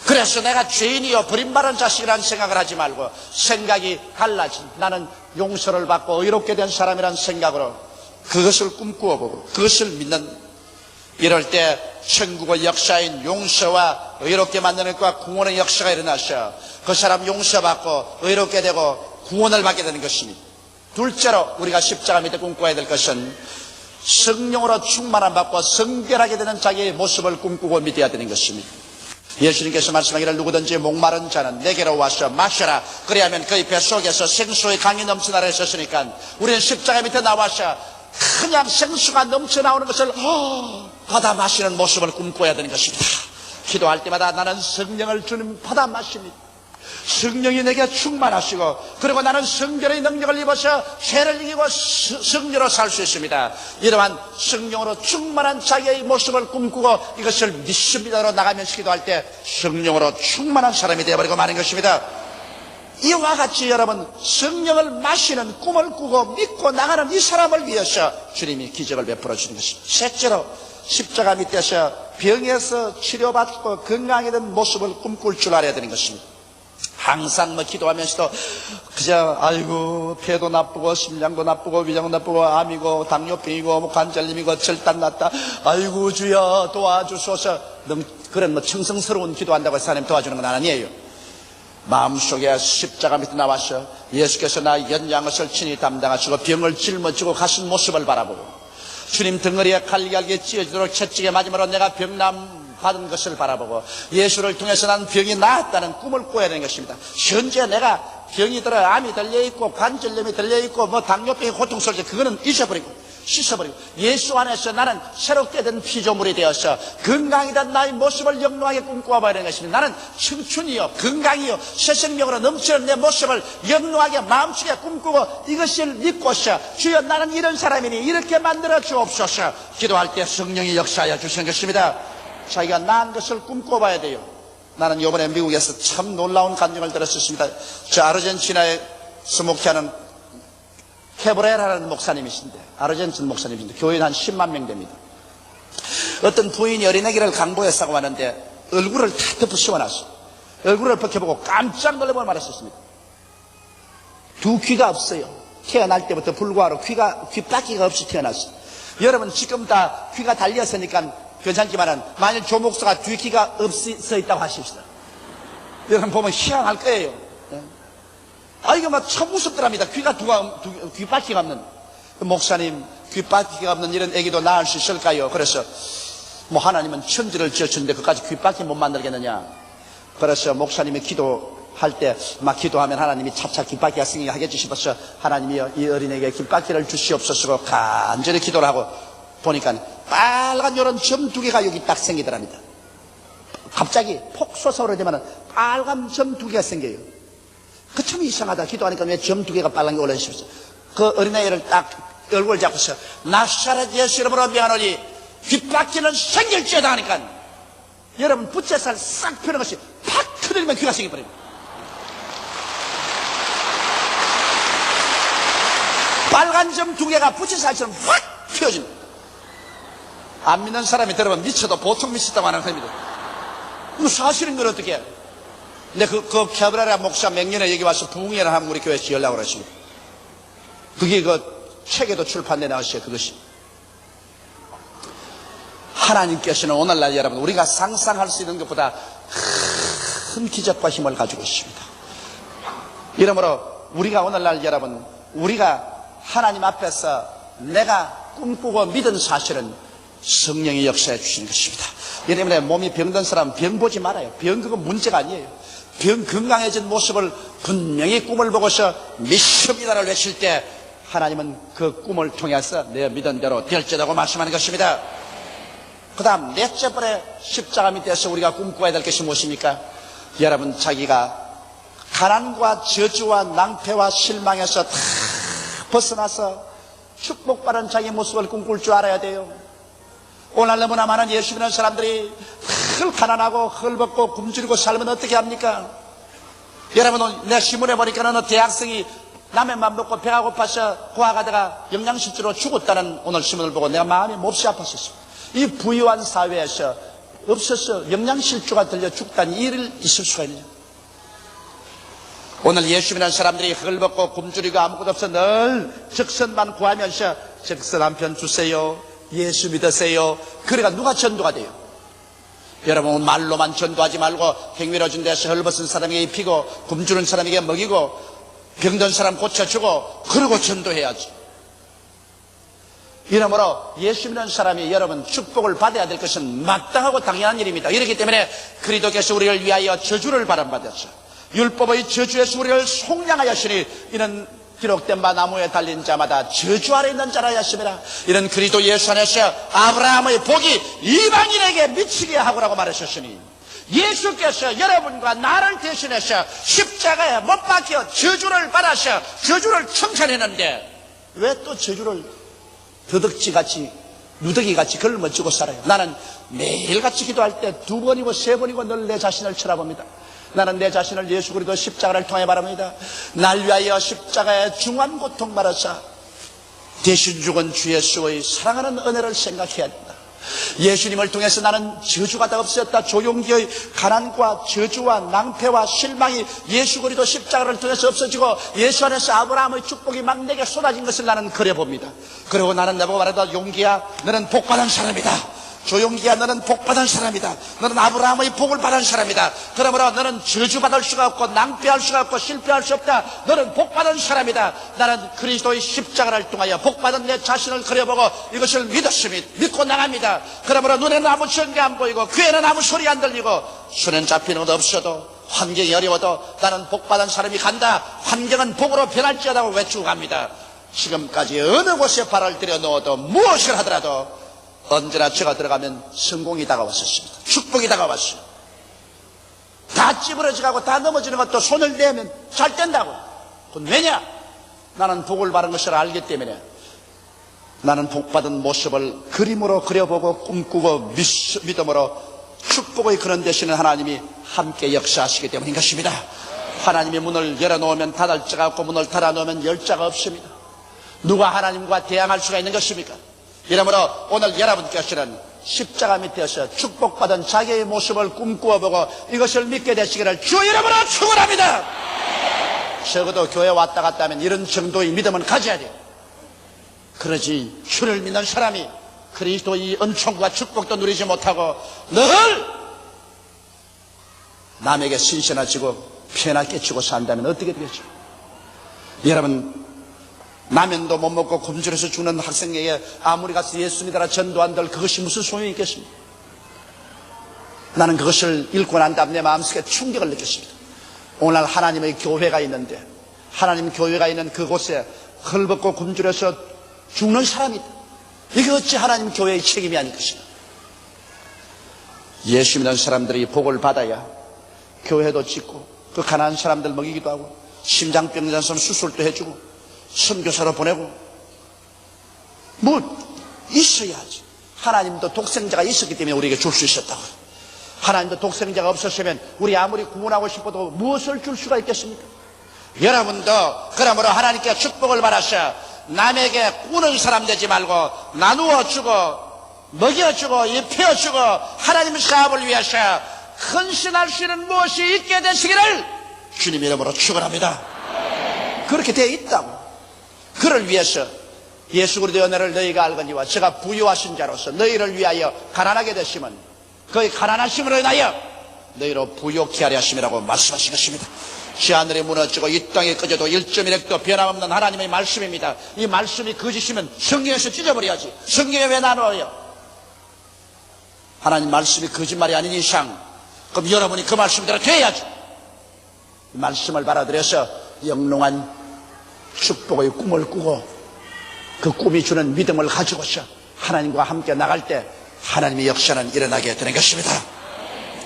그래서 내가 죄인이요 버림받은 자식이라는 생각을 하지 말고 생각이 달라진 나는 용서를 받고 의롭게 된 사람이라는 생각으로 그것을 꿈꾸어보고 그것을 믿는 이럴 때 천국의 역사인 용서와 의롭게 만드는 것과 구원의 역사가 일어나서 그 사람 용서받고 의롭게 되고 구원을 받게 되는 것입니다. 둘째로 우리가 십자가 밑에 꿈꿔야 될 것은 성령으로 충만함 받고 성결하게 되는 자기의 모습을 꿈꾸고 믿어야 되는 것입니다. 예수님께서 말씀하기를 누구든지 목마른 자는 내게로 와서 마셔라. 그래야면 그의 뱃속에서 생수의 강이 넘쳐나라 했었으니까 우리는 십자가 밑에 나와서 그냥 생수가 넘쳐나오는 것을 받아 마시는 모습을 꿈꿔야 되는 것입니다. 기도할 때마다 나는 성령을 주님 받아 마십니다. 성령이 내게 충만하시고 그리고 나는 성결의 능력을 입어서 죄를 이기고 성령으로 살 수 있습니다. 이러한 성령으로 충만한 자기의 모습을 꿈꾸고 이것을 믿습니다로 나가면서 기도할 때 성령으로 충만한 사람이 되어버리고 마는 것입니다. 이와 같이 여러분 성령을 마시는 꿈을 꾸고 믿고 나가는 이 사람을 위해서 주님이 기적을 베풀어 주는 것입니다. 셋째로 십자가 밑에서 병에서 치료받고 건강하게 된 모습을 꿈꿀 줄 알아야 되는 것입니다. 항상 기도하면서도 그저 아이고 폐도 나쁘고 심장도 나쁘고 위장도 나쁘고 암이고 당뇨병이고 관절염이고 절단 났다 아이고 주여 도와주소서 그런 청성스러운 기도한다고 해서 하나님 도와주는 건 아니에요. 마음속에 십자가 밑에 나와서 예수께서 나 연양것을 친히 담당하시고 병을 짊어지고 가신 모습을 바라보고 주님 등허리에 칼갈게 찢어지도록 채찍에 맞음으로 내가 병남 받은 것을 바라보고 예수를 통해서 난 병이 나았다는 꿈을 꿔야 되는 것입니다. 현재 내가 병이 들어 암이 들려있고 관절염이 들려있고 당뇨병이 고통스러울 때 그거는 잊어버리고 씻어버리고 예수 안에서 나는 새롭게 된 피조물이 되어서 건강이된 나의 모습을 영롱하게 꿈꿔봐야 되는 것입니다. 나는 청춘이요 건강이요 새 생명으로 넘치는 내 모습을 영롱하게 마음속에 꿈꾸고 이것을 믿고서 주여 나는 이런 사람이니 이렇게 만들어 주옵소서 기도할 때 성령이 역사하여 주시는 것입니다. 자기가 낳은 것을 꿈꿔봐야 돼요. 나는 이번에 미국에서 참 놀라운 감정을 들었습니다. 저 아르헨티나에서 목회하는 케브레라는 목사님이신데 아르헨티나 목사님이신데 교인 한 10만 명 됩니다. 어떤 부인이 어린애기를 강보에 싸고 왔는데 얼굴을 다 덮어 씌워놨어요. 얼굴을 벗겨보고 깜짝 놀라고 말했었습니다. 두 귀가 없어요. 태어날 때부터 불구하고 귓바퀴가 없이 태어났어요. 여러분 지금 다 귀가 달렸으니까 괜찮지만은 만일 조목사가 뒤키가 없어 있다고 하십시다. 여러분 보면 희한할 거예요. 아, 이거 막 참 무섭더랍니다. 귓바퀴가 없는. 목사님, 귓바퀴가 없는 이런 애기도 낳을 수 있을까요? 그래서, 하나님은 천지를 지어주는데 그까지 귓바퀴 못 만들겠느냐? 그래서 목사님이 기도할 때, 막 기도하면 하나님이 차차 귓바퀴가 생기게 하겠지 싶어서 하나님이 이 어린애에게 귓바퀴를 주시옵소서 간절히 기도를 하고 보니까 빨간 요런 점 2개가 여기 딱 생기더랍니다. 갑자기 폭 솟아오르지만 빨간 점 2개가 생겨요. 그 참 이상하다. 기도하니까 왜 점 2개가 빨간 게 올라오십시오. 그 어린아이를 딱 얼굴 잡고서 나사렛 예수 이름으로 명하노니 귓바퀴는 생길지어다 하니까 여러분 부채살 싹 펴는 것이 팍 터뜨리면 귀가 생겨버립니다. 빨간 점 2개가 부채살처럼 확 펴집니다. 안 믿는 사람이 들으면 미쳐도 보통 미쳤다고 하는 겁니다. 사실인 건 어떻게 해요? 근데 그 캐브라라 목사 맹년에 여기 와서 부흥회를 하면 우리 교회에서 연락을 하십니다. 그게 그 책에도 출판돼 나왔어요. 그것이. 하나님께서는 오늘날 여러분 우리가 상상할 수 있는 것보다 큰 기적과 힘을 가지고 있습니다. 이러므로 우리가 오늘날 여러분 우리가 하나님 앞에서 내가 꿈꾸고 믿은 사실은 성령이 역사해 주시는 것입니다. 이 때문에 몸이 병든 사람은 병 보지 말아요. 병 그건 문제가 아니에요. 병 건강해진 모습을 분명히 꿈을 보고서 믿습니다를 외칠 때 하나님은 그 꿈을 통해서 내 믿은 대로 될지라고 말씀하는 것입니다. 그 다음 넷째 번에 십자가 밑에서 우리가 꿈꿔야 될 것이 무엇입니까? 여러분 자기가 가난과 저주와 낭패와 실망에서 다 벗어나서 축복받은 자기 모습을 꿈꿀 줄 알아야 돼요. 오늘 너무나 많은 예수 믿는 사람들이 헐 가난하고 헐벗고 굶주리고 살면 어떻게 합니까? 여러분 내가 신문에 보니까 어느 대학생이 라면만 먹고 배가 고파서 고아가다가 영양실조로 죽었다는 오늘 신문을 보고 내가 마음이 몹시 아팠었습니다. 이 부유한 사회에서 없어서 영양실조가 들려 죽다니 일을 있을 수가 있느냐? 오늘 예수 믿는 사람들이 헐벗고 굶주리고 아무것도 없어 늘 적선만 구하면서 적선 한 편 주세요. 예수 믿으세요. 그래가 누가 전도가 돼요? 여러분 말로만 전도하지 말고 행위로 준대서 헐벗은 사람에게 입히고 굶주린 사람에게 먹이고 병든 사람 고쳐주고 그러고 전도해야지. 이러므로 예수 믿는 사람이 여러분 축복을 받아야 될 것은 마땅하고 당연한 일입니다. 이렇기 때문에 그리스도께서 우리를 위하여 저주를 바람받았죠. 율법의 저주에서 우리를 속량하였으니 이는 기록된 바 나무에 달린 자마다 저주 아래 있는 자라 하심이라. 이런 그리스도 예수 안에서 아브라함의 복이 이방인에게 미치게 하고라고 말하셨으니 예수께서 여러분과 나를 대신해서 십자가에 못 박혀 저주를 받아서 저주를 청산했는데 왜 또 저주를 더덕지같이 누더기같이 걸머쥐고 살아요? 나는 매일같이 기도할 때 2번이고 3번이고 늘 내 자신을 쳐다봅니다. 나는 내 자신을 예수 그리스도 십자가를 통해 바랍니다. 날 위하여 십자가의 중한 고통 받아서 대신 죽은 주 예수의 사랑하는 은혜를 생각해야 된다. 예수님을 통해서 나는 저주가 다 없었다. 조용기의 가난과 저주와 낭패와 실망이 예수 그리스도 십자가를 통해서 없어지고 예수 안에서 아브라함의 축복이 막 내게 쏟아진 것을 나는 그려봅니다. 그리고 나는 내보고 말하다 용기야 너는 복받은 사람이다. 조용기야 너는 복받은 사람이다. 너는 아브라함의 복을 받은 사람이다. 그러므로 너는 저주받을 수가 없고 낭패할 수가 없고 실패할 수 없다. 너는 복받은 사람이다. 나는 그리스도의 십자가를 통하여 복받은 내 자신을 그려보고 이것을 믿고 나갑니다. 그러므로 눈에는 아무 전개 안 보이고 귀에는 아무 소리 안 들리고 손엔 잡히는 것 없어도 환경이 어려워도 나는 복받은 사람이 간다. 환경은 복으로 변할지어다고 외치고 갑니다. 지금까지 어느 곳에 발을 들여 놓아도 무엇을 하더라도 언제나 제가 들어가면 성공이 다가왔었습니다. 축복이 다가왔어요. 다 찌부러져가고 다 넘어지는 것도 손을 대면 잘 된다고. 그건 왜냐? 나는 복을 받은 것을 알기 때문에 나는 복받은 모습을 그림으로 그려보고 꿈꾸고 믿음으로 축복의 그런 대신에 하나님이 함께 역사하시기 때문인 것입니다. 하나님이 문을 열어놓으면 닫을 자가 없고 문을 닫아놓으면 열 자가 없습니다. 누가 하나님과 대항할 수가 있는 것입니까? 이러므로 오늘 여러분께서는 십자가 밑에서 축복받은 자기의 모습을 꿈꾸어보고 이것을 믿게 되시기를 주 이름으로 축원합니다. 적어도 교회 왔다 갔다 하면 이런 정도의 믿음은 가져야 돼요. 그러지 주를 믿는 사람이 그리스도의 은총과 축복도 누리지 못하고 늘 남에게 신신하지고 편하게 깨치고 산다면 어떻게 되겠죠? 여러분, 라면도 못 먹고 굶주려서 죽는 학생에게 아무리 가서 예수 믿어라 전도한들 그것이 무슨 소용이 있겠습니까? 나는 그것을 읽고 난 다음 내 마음속에 충격을 느꼈습니다. 오늘날 하나님의 교회가 있는데, 하나님 교회가 있는 그곳에 헐벗고 굶주려서 죽는 사람이 있다. 이게 어찌 하나님 교회의 책임이 아닐 것인가? 예수 믿는 사람들이 복을 받아야 교회도 짓고 그 가난한 사람들 먹이기도 하고 심장병 있는 사람 수술도 해주고 선교사로 보내고 뭐 있어야지. 하나님도 독생자가 있었기 때문에 우리에게 줄 수 있었다고. 하나님도 독생자가 없었으면 우리 아무리 구원하고 싶어도 무엇을 줄 수가 있겠습니까? 여러분도 그러므로 하나님께 축복을 받아서 남에게 꾸는 사람 되지 말고 나누어 주고 먹여주고 입혀주고 하나님 사업을 위해서 헌신할 수 있는 무엇이 있게 되시기를 주님 이름으로 축원합니다. 그렇게 되어 있다고. 그를 위해서 예수 그리스도의 은혜를 너희가 알거니와 제가 부유하신 자로서 너희를 위하여 가난하게 되시면 그의 가난하심으로 인하여 너희로 부욕케 하려 하심이라고 말씀하신 것입니다. 하늘이 무너지고 이 땅이 꺼져도 1.1핵도 변함없는 하나님의 말씀입니다. 이 말씀이 거짓이면 성경에서 찢어버려야지. 성경에 왜 나눠요? 하나님 말씀이 거짓말이 아닌 이상 그럼 여러분이 그 말씀대로 돼야죠. 이 말씀을 받아들여서 영롱한 축복의 꿈을 꾸고 그 꿈이 주는 믿음을 가지고서 하나님과 함께 나갈 때 하나님의 역사는 일어나게 되는 것입니다.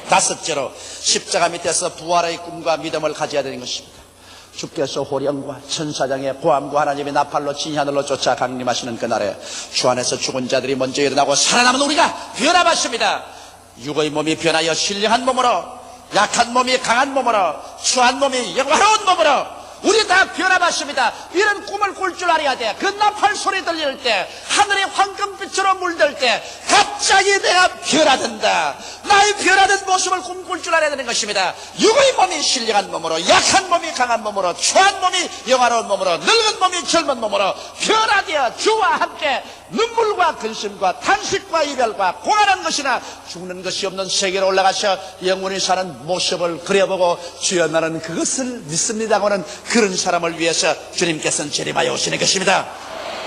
다섯째로 십자가 밑에서 부활의 꿈과 믿음을 가져야 되는 것입니다. 주께서 호령과 천사장의 고함과 하나님의 나팔로 진히 하늘로 쫓아 강림하시는 그날에 주 안에서 죽은 자들이 먼저 일어나고 살아남은 우리가 변화받습니다. 육의 몸이 변하여 신령한 몸으로, 약한 몸이 강한 몸으로, 추한 몸이 영화로운 몸으로 우리 다 변화받습니다. 이런 꿈을 꿀 줄 알아야 돼. 그 나팔 소리 들릴 때, 하늘이 황금빛으로 물들 때 갑자기 내가 변화된다. 나의 변화된 모습을 꿈꿀 줄 알아야 되는 것입니다. 육의 몸이 신령한 몸으로, 약한 몸이 강한 몸으로, 추한 몸이 영화로운 몸으로, 늙은 몸이 젊은 몸으로 변화되어 주와 함께 눈물과 근심과 탄식과 이별과 고난한 것이나 죽는 것이 없는 세계로 올라가서 영원히 사는 모습을 그려보고 주여 나는 그것을 믿습니다고는 그런 사람을 위해서 주님께서는 재림하여 오시는 것입니다.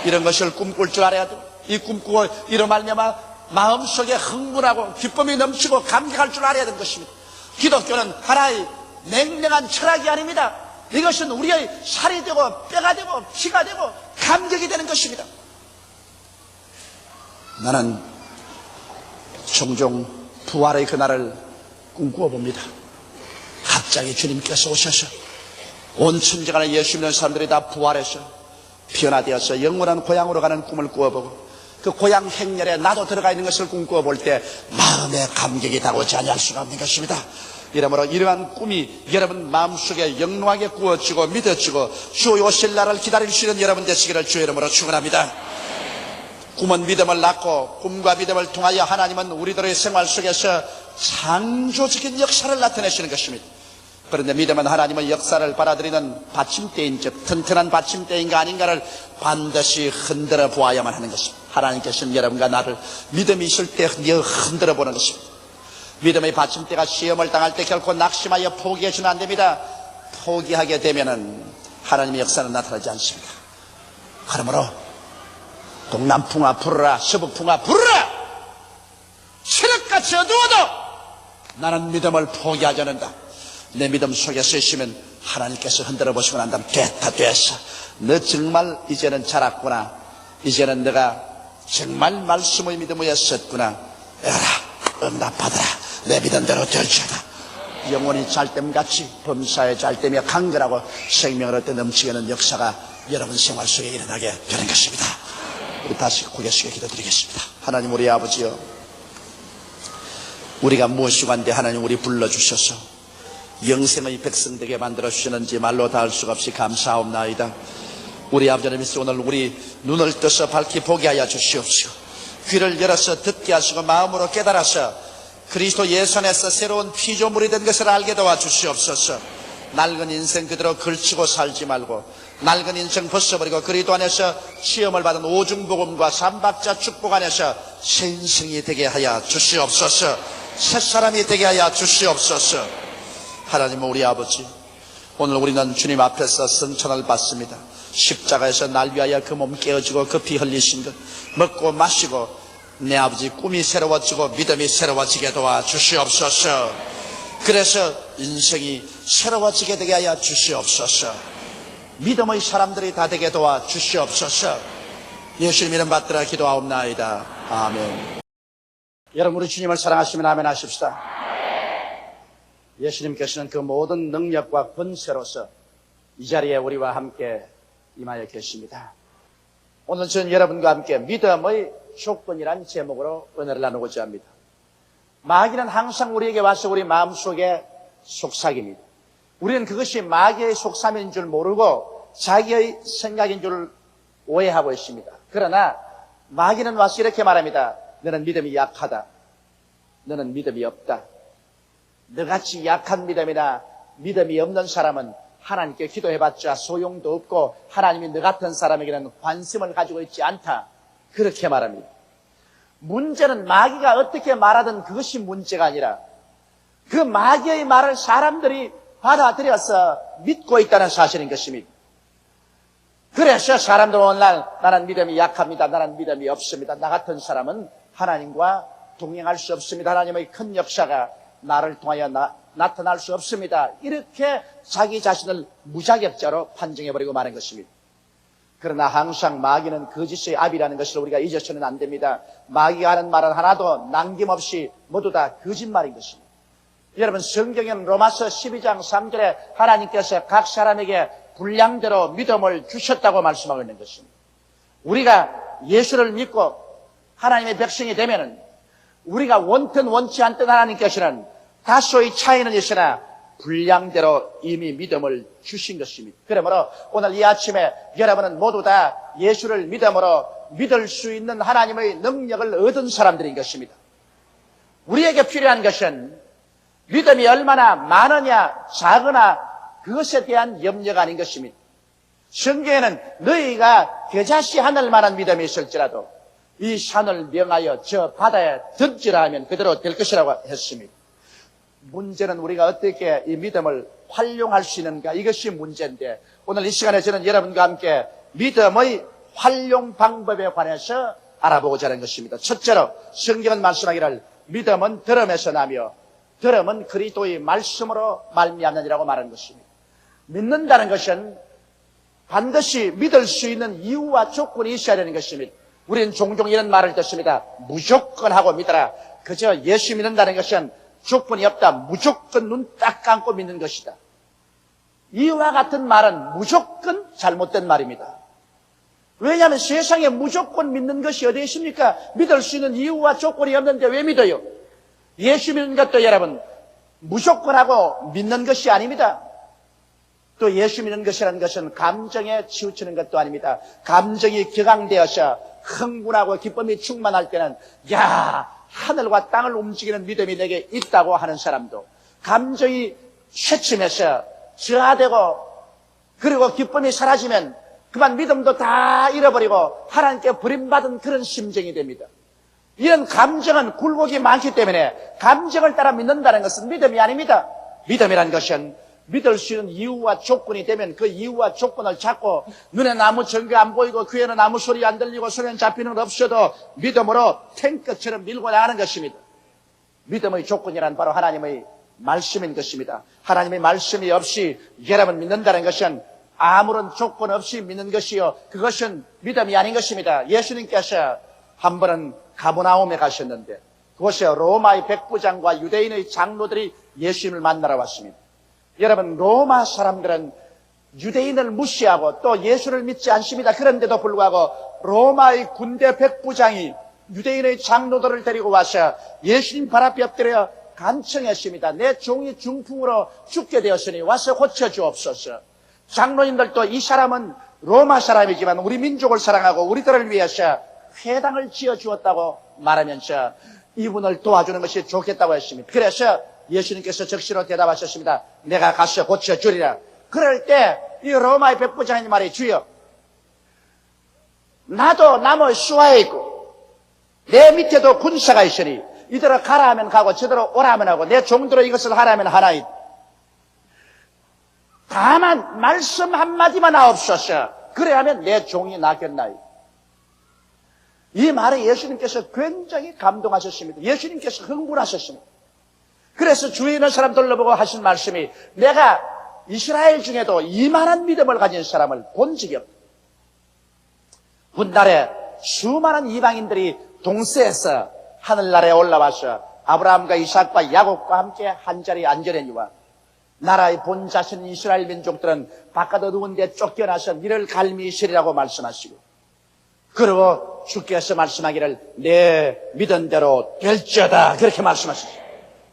이런 것을 꿈꿀 줄 알아야 돼요. 이 꿈꾸고 이로 말미암아 마음속에 흥분하고 기쁨이 넘치고 감격할 줄 알아야 되는 것입니다. 기독교는 하나의 냉랭한 철학이 아닙니다. 이것은 우리의 살이 되고 뼈가 되고 피가 되고 감격이 되는 것입니다. 나는 종종 부활의 그날을 꿈꾸어 봅니다. 갑자기 주님께서 오셔서 온 천지가 예수 믿는 사람들이 다 부활해서 변화되어서 영원한 고향으로 가는 꿈을 꾸어보고 그 고향 행렬에 나도 들어가 있는 것을 꿈꾸어 볼 때 마음의 감격이 다고지 아니할 수가 없는 것입니다. 이러므로 이러한 꿈이 여러분 마음속에 영롱하게 꾸어지고 믿어지고 주 오실 날을 기다릴 수 있는 여러분 되시기를 주의 이름으로 축원합니다. 꿈은 믿음을 낳고 꿈과 믿음을 통하여 하나님은 우리들의 생활 속에서 창조적인 역사를 나타내시는 것입니다. 그런데 믿음은 하나님의 역사를 받아들이는 받침대인 즉 튼튼한 받침대인가 아닌가를 반드시 흔들어 보아야만 하는 것입니다. 하나님께서는 여러분과 나를 믿음이 있을 때 흔들어 보는 것입니다. 믿음의 받침대가 시험을 당할 때 결코 낙심하여 포기해서는 안 됩니다. 포기하게 되면은 하나님의 역사는 나타나지 않습니다. 그러므로 동남풍아 불어라, 서북풍아 불어라, 새벽같이 어두워도 나는 믿음을 포기하지 않는다. 내 믿음 속에 서있으면 하나님께서 흔들어 보시고 난 다음 됐다 됐어. 너 정말 이제는 자랐구나. 이제는 너가 정말 말씀의 믿음 위에 섰구나. 에라 응답하더라. 내 믿은 대로 될지어다. 영혼이 잘됨같이 범사에 잘되며 강건하고 생명을 얻되 넘치게 하는 역사가 여러분 생활 속에 일어나게 되는 것입니다. 우리 다시 고개 숙여 기도드리겠습니다. 하나님 우리 아버지여, 우리가 무엇이고 한데 하나님 우리 불러주셔서 영생의 백성되게 만들어주시는지 말로 다 할 수가 없이 감사하옵나이다. 우리 아버지는 오늘 우리 눈을 떠서 밝히 보게 하여 주시옵시오. 귀를 열어서 듣게 하시고 마음으로 깨달아서 그리스도 예수 안에서 새로운 피조물이 된 것을 알게 도와주시옵소서. 낡은 인생 그대로 걸치고 살지 말고 낡은 인생 벗어버리고 그리스도 안에서 시험을 받은 오중복음과 삼박자 축복 안에서 새 인생이 되게 하여 주시옵소서. 새 사람이 되게 하여 주시옵소서. 하나님 우리 아버지, 오늘 우리는 주님 앞에서 성천을 받습니다. 십자가에서 날 위하여 그 몸 깨어지고 그 피 흘리신 것 먹고 마시고 내 아버지 꿈이 새로워지고 믿음이 새로워지게 도와 주시옵소서. 그래서 인생이 새로워지게 되게 하여 주시옵소서. 믿음의 사람들이 다 되게 도와 주시옵소서. 예수님 이름 받들어 기도하옵나이다. 아멘. 여러분 우리 주님을 사랑하시면 아멘 하십시다. 예수님께서는 그 모든 능력과 권세로서 이 자리에 우리와 함께 임하여 계십니다. 오늘 저는 여러분과 함께 믿음의 조건이란 제목으로 은혜를 나누고자 합니다. 마귀는 항상 우리에게 와서 우리 마음속에 속삭입니다. 우리는 그것이 마귀의 속삭임인 줄 모르고 자기의 생각인 줄 오해하고 있습니다. 그러나 마귀는 와서 이렇게 말합니다. 너는 믿음이 약하다. 너는 믿음이 없다. 너같이 약한 믿음이나 믿음이 없는 사람은 하나님께 기도해봤자 소용도 없고 하나님이 너 같은 사람에게는 관심을 가지고 있지 않다. 그렇게 말합니다. 문제는 마귀가 어떻게 말하든 그것이 문제가 아니라 그 마귀의 말을 사람들이 받아들여서 믿고 있다는 사실인 것입니다. 그래서 사람들은 오늘날 나는 믿음이 약합니다. 나는 믿음이 없습니다. 나 같은 사람은 하나님과 동행할 수 없습니다. 하나님의 큰 역사가 나를 통하여 나타날 수 없습니다. 이렇게 자기 자신을 무자격자로 판정해버리고 마는 것입니다. 그러나 항상 마귀는 거짓의 압이라는 것을 우리가 잊어서는 안 됩니다. 마귀가 하는 말은 하나도 남김없이 모두 다 거짓말인 것입니다. 여러분 성경에는 로마서 12장 3절에 하나님께서 각 사람에게 분량대로 믿음을 주셨다고 말씀하고 있는 것입니다. 우리가 예수를 믿고 하나님의 백성이 되면은 우리가 원든 원치 않던 하나님께서는 다소의 차이는 있으나 분량대로 이미 믿음을 주신 것입니다. 그러므로 오늘 이 아침에 여러분은 모두 다 예수를 믿음으로 믿을 수 있는 하나님의 능력을 얻은 사람들인 것입니다. 우리에게 필요한 것은 믿음이 얼마나 많으냐 작으나 그것에 대한 염려가 아닌 것입니다. 성경에는 너희가 겨자씨 하늘만한 믿음이 있을지라도 이 산을 명하여 저 바다에 던지라 하면 그대로 될 것이라고 했습니다. 문제는 우리가 어떻게 이 믿음을 활용할 수 있는가, 이것이 문제인데 오늘 이 시간에 저는 여러분과 함께 믿음의 활용 방법에 관해서 알아보고자 하는 것입니다. 첫째로 성경은 말씀하기를 믿음은 들음에서 나며 들음은 그리스도의 말씀으로 말미암느니라고 말하는 것입니다. 믿는다는 것은 반드시 믿을 수 있는 이유와 조건이 있어야 되는 것입니다. 우리는 종종 이런 말을 듣습니다. 무조건 하고 믿어라. 그저 예수 믿는다는 것은 조건이 없다. 무조건 눈 딱 감고 믿는 것이다. 이와 같은 말은 무조건 잘못된 말입니다. 왜냐하면 세상에 무조건 믿는 것이 어디 있습니까? 믿을 수 있는 이유와 조건이 없는데 왜 믿어요? 예수 믿는 것도 여러분 무조건 하고 믿는 것이 아닙니다. 또 예수 믿는 것이라는 것은 감정에 치우치는 것도 아닙니다. 감정이 격앙되어서 흥분하고 기쁨이 충만할 때는 하늘과 땅을 움직이는 믿음이 내게 있다고 하는 사람도, 감정이 쇠침해서 저하되고 그리고 기쁨이 사라지면 그만 믿음도 다 잃어버리고 하나님께 버림받은 그런 심정이 됩니다. 이런 감정은 굴곡이 많기 때문에 감정을 따라 믿는다는 것은 믿음이 아닙니다. 믿음이라는 것은 믿을 수 있는 이유와 조건이 되면 그 이유와 조건을 찾고 눈에는 아무 증거 안 보이고 귀에는 아무 소리 안 들리고 손에는 잡히는 것 없어도 믿음으로 탱크처럼 밀고 나가는 것입니다. 믿음의 조건이란 바로 하나님의 말씀인 것입니다. 하나님의 말씀이 없이 여러분 믿는다는 것은 아무런 조건 없이 믿는 것이요, 그것은 믿음이 아닌 것입니다. 예수님께서 한 번은 가버나움에 가셨는데 그곳에 로마의 백부장과 유대인의 장로들이 예수님을 만나러 왔습니다. 여러분 로마 사람들은 유대인을 무시하고 또 예수를 믿지 않습니다. 그런데도 불구하고 로마의 군대 백부장이 유대인의 장로들을 데리고 와서 예수님 발 앞에 엎드려 간청했습니다. 내 종이 중풍으로 죽게 되었으니 와서 고쳐주옵소서. 장로님들도 이 사람은 로마 사람이지만 우리 민족을 사랑하고 우리들을 위해서 회당을 지어주었다고 말하면서 이분을 도와주는 것이 좋겠다고 했습니다. 그래서 예수님께서 적시로 대답하셨습니다. 내가 가서 고쳐주리라. 그럴 때 이 로마의 백부장이 말해, 주여, 나도 남의 수하에 있고 내 밑에도 군사가 있으니 이대로 가라 하면 가고 저대로 오라 하면 하고 내 종대로 이것을 하라 하면 하나이다. 다만 말씀 한마디만 하옵소서. 그래 하면 내 종이 낫겠나이다. 이 말에 예수님께서 굉장히 감동하셨습니다. 예수님께서 흥분하셨습니다. 그래서 주위에 있는 사람들로 보고 하신 말씀이, 내가 이스라엘 중에도 이만한 믿음을 가진 사람을 본 적이 없다. 훗날에 수많은 이방인들이 동서에서 하늘나라에 올라와서 아브라함과 이삭과 야곱과 함께 한자리에 앉으려니와 나라의 본 자신 이스라엘 민족들은 바깥 어두운 데 쫓겨나서 니를 갈미시리라고 말씀하시고, 그리고 주께서 말씀하기를 내 믿은 대로 될지어다 그렇게 말씀하셨어요.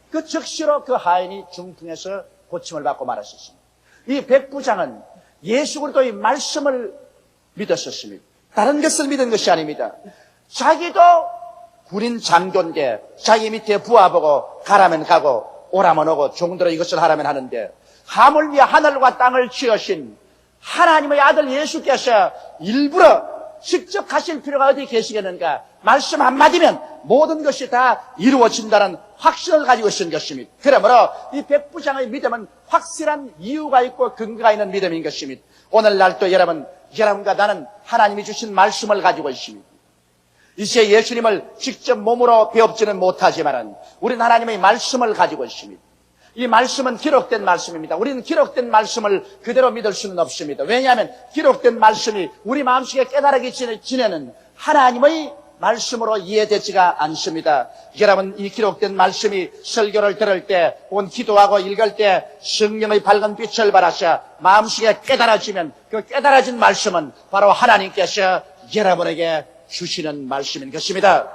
그 즉시로 그 하인이 중풍에서 고침을 받고 말하셨습니다. 이 백부장은 예수 그리스도의 말씀을 믿었었습니다. 다른 것을 믿은 것이 아닙니다. 자기도 군인 장교인데 자기 밑에 부하보고 가라면 가고 오라면 오고 종대로 이것을 하라면 하는데, 하물며 하늘과 땅을 지으신 하나님의 아들 예수께서 일부러 직접 가실 필요가 어디 계시겠는가? 말씀 한마디면 모든 것이 다 이루어진다는 확신을 가지고 있는 것입니다. 그러므로 이 백부장의 믿음은 확실한 이유가 있고 근거가 있는 믿음인 것입니다. 오늘날 또 여러분과 나는 하나님이 주신 말씀을 가지고 있습니다. 이제 예수님을 직접 몸으로 배웁지는 못하지만 우리는 하나님의 말씀을 가지고 있습니다. 이 말씀은 기록된 말씀입니다. 우리는 기록된 말씀을 그대로 믿을 수는 없습니다. 왜냐하면 기록된 말씀이 우리 마음속에 깨달아기 전에는 하나님의 말씀으로 이해되지가 않습니다. 여러분, 이 기록된 말씀이 설교를 들을 때 혹은 기도하고 읽을 때 성령의 밝은 빛을 발하셔 마음속에 깨달아지면 그 깨달아진 말씀은 바로 하나님께서 여러분에게 주시는 말씀인 것입니다.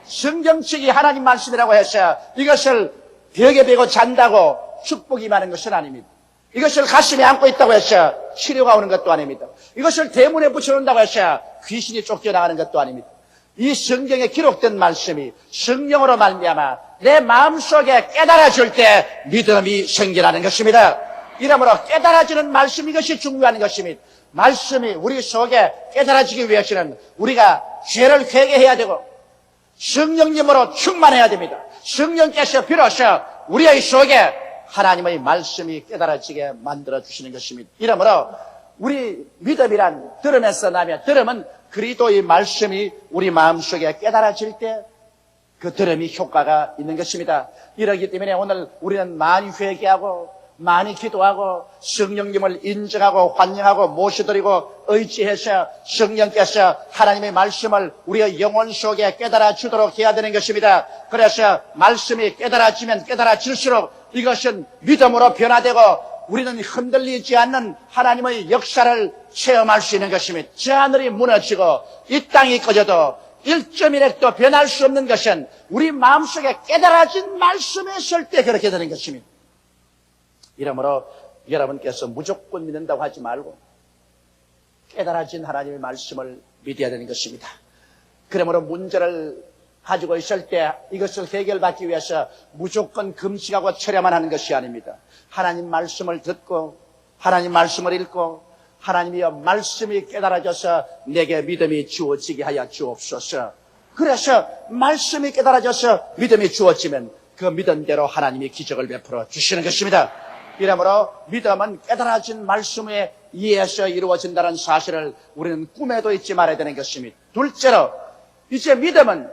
성경책이 하나님 말씀이라고 해서 이것을 벽에 베고 잔다고 축복이 많은 것은 아닙니다. 이것을 가슴에 안고 있다고 해서 치료가 오는 것도 아닙니다. 이것을 대문에 붙여놓는다고 해서 귀신이 쫓겨나가는 것도 아닙니다. 이 성경에 기록된 말씀이 성령으로 말미암아 내 마음속에 깨달아질 때 믿음이 생겨나는 것입니다. 이러므로 깨달아지는 말씀, 이것이 중요한 것입니다. 말씀이 우리 속에 깨달아지기 위해서는 우리가 죄를 회개해야 되고 성령님으로 충만해야 됩니다. 성령께서 비로소 우리의 속에 하나님의 말씀이 깨달아지게 만들어주시는 것입니다. 이러므로 우리 믿음이란 들음에서 나며, 들음은 그리스도의 말씀이 우리 마음속에 깨달아질 때 그 들음이 효과가 있는 것입니다. 이러기 때문에 오늘 우리는 많이 회개하고 많이 기도하고 성령님을 인정하고 환영하고 모셔드리고 의지해서 성령께서 하나님의 말씀을 우리의 영혼 속에 깨달아 주도록 해야 되는 것입니다. 그래서 말씀이 깨달아지면 깨달아질수록 이것은 믿음으로 변화되고 우리는 흔들리지 않는 하나님의 역사를 체험할 수 있는 것입니다. 저 하늘이 무너지고 이 땅이 꺼져도 1.1핵도 변할 수 없는 것은 우리 마음속에 깨달아진 말씀에 있을 때 그렇게 되는 것입니다. 이러므로 여러분께서 무조건 믿는다고 하지 말고 깨달아진 하나님의 말씀을 믿어야 되는 것입니다. 그러므로 문제를 가지고 있을 때 이것을 해결받기 위해서 무조건 금식하고 철야만 하는 것이 아닙니다. 하나님 말씀을 듣고 하나님 말씀을 읽고 하나님이여 말씀이 깨달아져서 내게 믿음이 주어지게 하여 주옵소서. 그래서 말씀이 깨달아져서 믿음이 주어지면 그 믿음대로 하나님이 기적을 베풀어 주시는 것입니다. 이러므로 믿음은 깨달아진 말씀에 의해서 이루어진다는 사실을 우리는 꿈에도 잊지 말아야 되는 것입니다. 둘째로, 이제 믿음은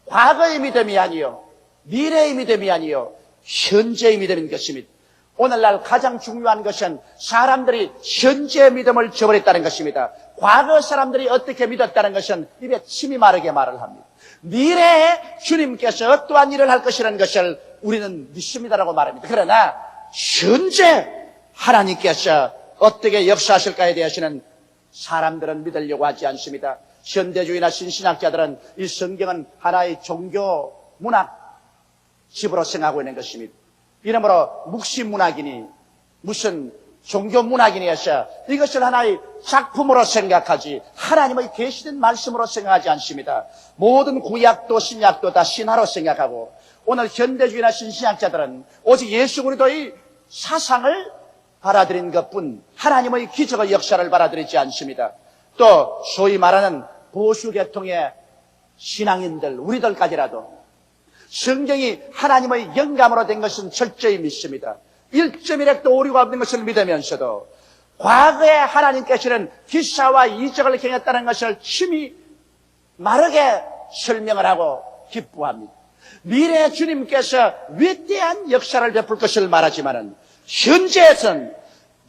과거의 믿음이 아니요 미래의 믿음이 아니요 현재의 믿음인 것입니다. 오늘날 가장 중요한 것은 사람들이 현재의 믿음을 저버렸다는 것입니다. 과거 사람들이 어떻게 믿었다는 것은 입에 침이 마르게 말을 합니다. 미래에 주님께서 어떠한 일을 할 것이라는 것을 우리는 믿습니다라고 말합니다. 그러나 현재 하나님께서 어떻게 역사하실까에 대해서는 사람들은 믿으려고 하지 않습니다. 현대주의나 신신학자들은 이 성경은 하나의 종교 문학 집으로 생각하고 있는 것입니다. 이러므로 묵시문학이니 무슨 종교문학이니 해서 이것을 하나의 작품으로 생각하지 하나님의 계시된 말씀으로 생각하지 않습니다. 모든 구약도 신약도 다 신화로 생각하고 오늘 현대주의나 신신학자들은 오직 예수 그리스도의 사상을 받아들인 것뿐 하나님의 기적의 역사를 받아들이지 않습니다. 또 소위 말하는 보수계통의 신앙인들, 우리들까지라도 성경이 하나님의 영감으로 된 것은 철저히 믿습니다. 1.1핵도 오류가 없는 것을 믿으면서도 과거에 하나님께서는 기사와 이적을 행했다는 것을 심히 마르게 설명을 하고 기뻐합니다. 미래에 주님께서 위대한 역사를 베풀 것을 말하지만은 현재에선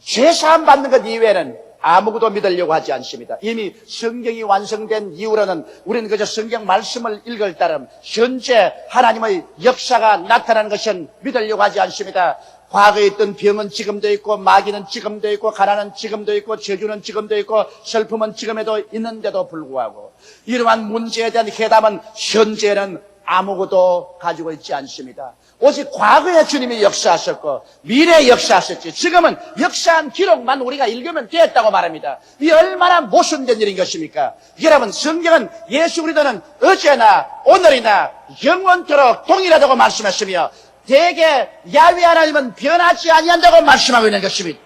죄사함 받는 것 이외에는 아무것도 믿으려고 하지 않습니다. 이미 성경이 완성된 이후로는 우리는 그저 성경 말씀을 읽을 따름 현재 하나님의 역사가 나타나는 것은 믿으려고 하지 않습니다. 과거에 있던 병은 지금도 있고, 마귀는 지금도 있고, 가난은 지금도 있고, 저주는 지금도 있고, 슬픔은 지금에도 있는데도 불구하고 이러한 문제에 대한 해답은 현재는 아무것도 가지고 있지 않습니다. 오직 과거에 주님이 역사하셨고 미래에 역사하셨지, 지금은 역사한 기록만 우리가 읽으면 됐다고 말합니다. 이 얼마나 모순된 일인 것입니까? 여러분, 성경은 예수 그리스도는 어제나 오늘이나 영원토록 동일하다고 말씀했으며 대개 야훼 하나님은 변하지 아니한다고 말씀하고 있는 것입니다.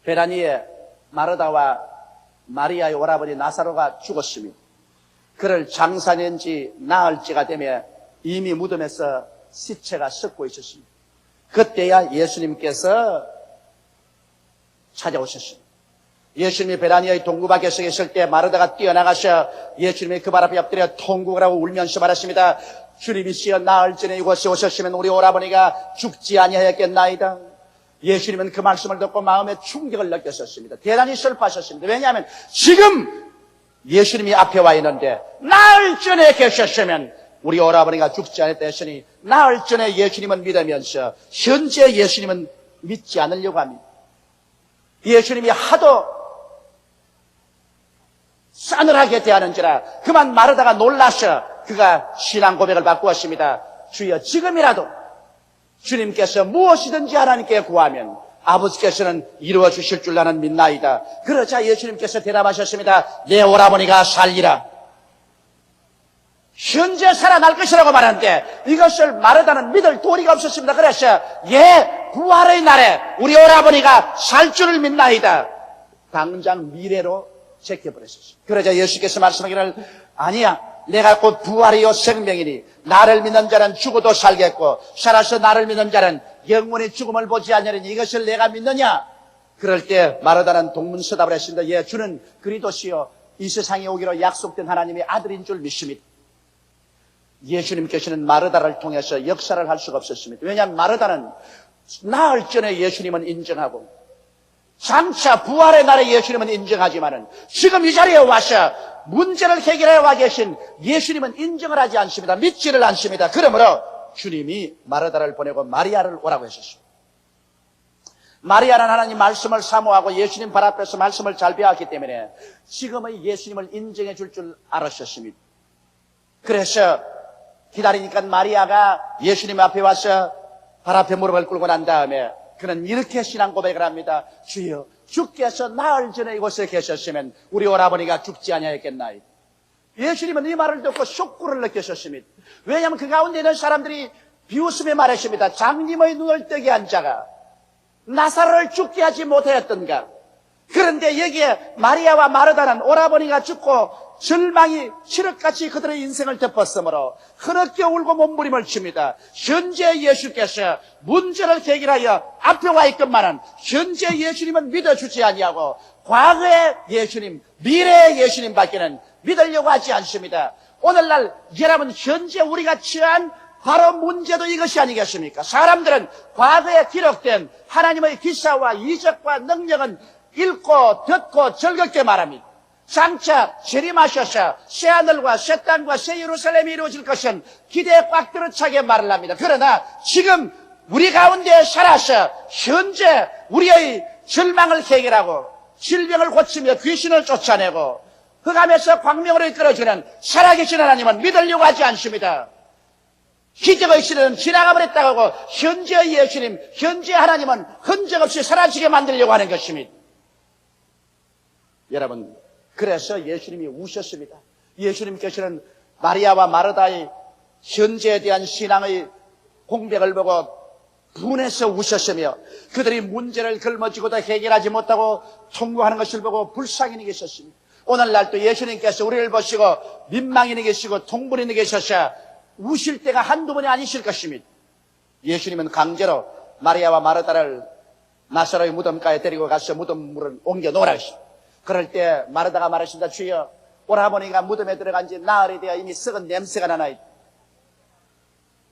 베라니에 마르다와 마리아의 오라버니 나사로가 죽었습니다. 그를 장사낸지 나흘째가 되며 이미 무덤에서 시체가 썩고 있었습니다. 그때야 예수님께서 찾아오셨습니다. 예수님이 베라니아의 동굴 밖에 서 있을 때 마르다가 뛰어나가셔 예수님이 그 발 앞에 엎드려 통곡을 하고 울면서 말했습니다. 주님이시여, 나흘 전에 이곳에 오셨으면 우리 오라버니가 죽지 아니하였겠나이다. 예수님은 그 말씀을 듣고 마음에 충격을 느꼈었습니다. 대단히 슬퍼하셨습니다. 왜냐하면 지금 예수님이 앞에 와 있는데 나흘 전에 계셨으면 우리 오라버니가 죽지 않았다 했으니 나흘 전에 예수님은 믿으면서 현재 예수님은 믿지 않으려고 합니다. 예수님이 하도 싸늘하게 대하는지라 그만 마르다가 놀라서 그가 신앙 고백을 바꾸었습니다. 주여, 지금이라도 주님께서 무엇이든지 하나님께 구하면 아버지께서는 이루어 주실 줄 나는 믿나이다. 그러자 예수님께서 대답하셨습니다. 내 오라버니가 살리라. 현재 살아날 것이라고 말하는데 이것을 마르다는 믿을 도리가 없었습니다. 그래서 부활의 날에 우리 오라버니가 살 줄을 믿나이다. 당장 미래로 제껴버렸었습니다. 그러자 예수께서 말씀하기를, 아니야, 내가 곧 부활이요 생명이니 나를 믿는 자는 죽어도 살겠고 살아서 나를 믿는 자는 영원히 죽음을 보지 않으리니 이것을 내가 믿느냐? 그럴 때 마르다는 동문서답을 했습니다. 예, 주는 그리스도시요 이 세상에 오기로 약속된 하나님의 아들인 줄 믿습니다. 예수님께서는 마르다를 통해서 역사를 할 수가 없었습니다. 왜냐하면 마르다는 나흘 전에 예수님은 인정하고 장차 부활의 날에 예수님은 인정하지만은 지금 이 자리에 와서 문제를 해결해 와 계신 예수님은 인정을 하지 않습니다. 믿지를 않습니다. 그러므로 주님이 마르다를 보내고 마리아를 오라고 하셨습니다. 마리아는 하나님 말씀을 사모하고 예수님 발 앞에서 말씀을 잘 배웠기 때문에 지금의 예수님을 인정해 줄 알았었습니다. 그래서 기다리니까 마리아가 예수님 앞에 와서 발 앞에 무릎을 꿇고 난 다음에 그는 이렇게 신앙 고백을 합니다. 주여, 주께서 나흘 전에 이곳에 계셨으면 우리 오라버니가 죽지 아니하였겠나이다. 예수님은 이 말을 듣고 쇼크를 느끼셨습니다. 왜냐하면 그 가운데 있는 사람들이 비웃음에 말했습니다. 장님의 눈을 뜨게 한 자가 나사로를 죽게 하지 못하였던가. 그런데 여기에 마리아와 마르다는 오라버니가 죽고 절망이 칠흑같이 그들의 인생을 덮었으므로 흐느껴 울고 몸부림을 칩니다. 현재 예수께서 문제를 해결하여 앞에 와 있건만은 현재 예수님은 믿어주지 아니하고 과거의 예수님, 미래의 예수님 밖에는 믿으려고 하지 않습니다. 오늘날 여러분, 현재 우리가 처한 바로 문제도 이것이 아니겠습니까? 사람들은 과거에 기록된 하나님의 기사와 이적과 능력은 읽고 듣고 즐겁게 말합니다. 장차 재림하셔서 새하늘과 새 땅과 새 예루살렘이 이루어질 것은 기대에 꽉 들어차게 말을 합니다. 그러나 지금 우리 가운데 살아서 현재 우리의 절망을 해결하고 질병을 고치며 귀신을 쫓아내고 흑암에서 광명으로 이끌어주는 살아계신 하나님은 믿으려고 하지 않습니다. 기적의 시대는 지나가 버렸다고 하고 현재의 예수님, 현재 하나님은 흔적 없이 사라지게 만들려고 하는 것입니다. 여러분, 그래서 예수님이 우셨습니다. 예수님께서는 마리아와 마르다의 현재에 대한 신앙의 공백을 보고 분해서 우셨으며 그들이 문제를 걸머쥐고도 해결하지 못하고 통과하는 것을 보고 불쌍히 계셨습니다. 오늘날 또 예수님께서 우리를 보시고 민망히 계시고 통분히 계셔서 우실 때가 한두 번이 아니실 것입니다. 예수님은 강제로 마리아와 마르다를 나사로의 무덤가에 데리고 가서 무덤물을 옮겨 놓으라 하십니다. 그럴 때 마르다가 말하십니다. 주여, 오라버니가 무덤에 들어간 지 나흘이 되어 이미 썩은 냄새가 나나이다.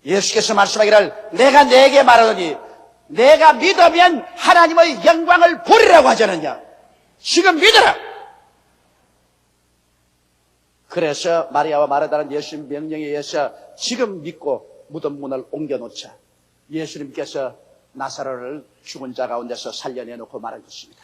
예수께서 말씀하기를 내가 네게 말하노니 내가 믿으면 하나님의 영광을 보리라고 하지 않느냐. 지금 믿어라. 그래서 마리아와 마르다는 예수님 명령에 의해서 지금 믿고 무덤 문을 옮겨놓자 예수님께서 나사로를 죽은 자 가운데서 살려내놓고 말한 것입니다.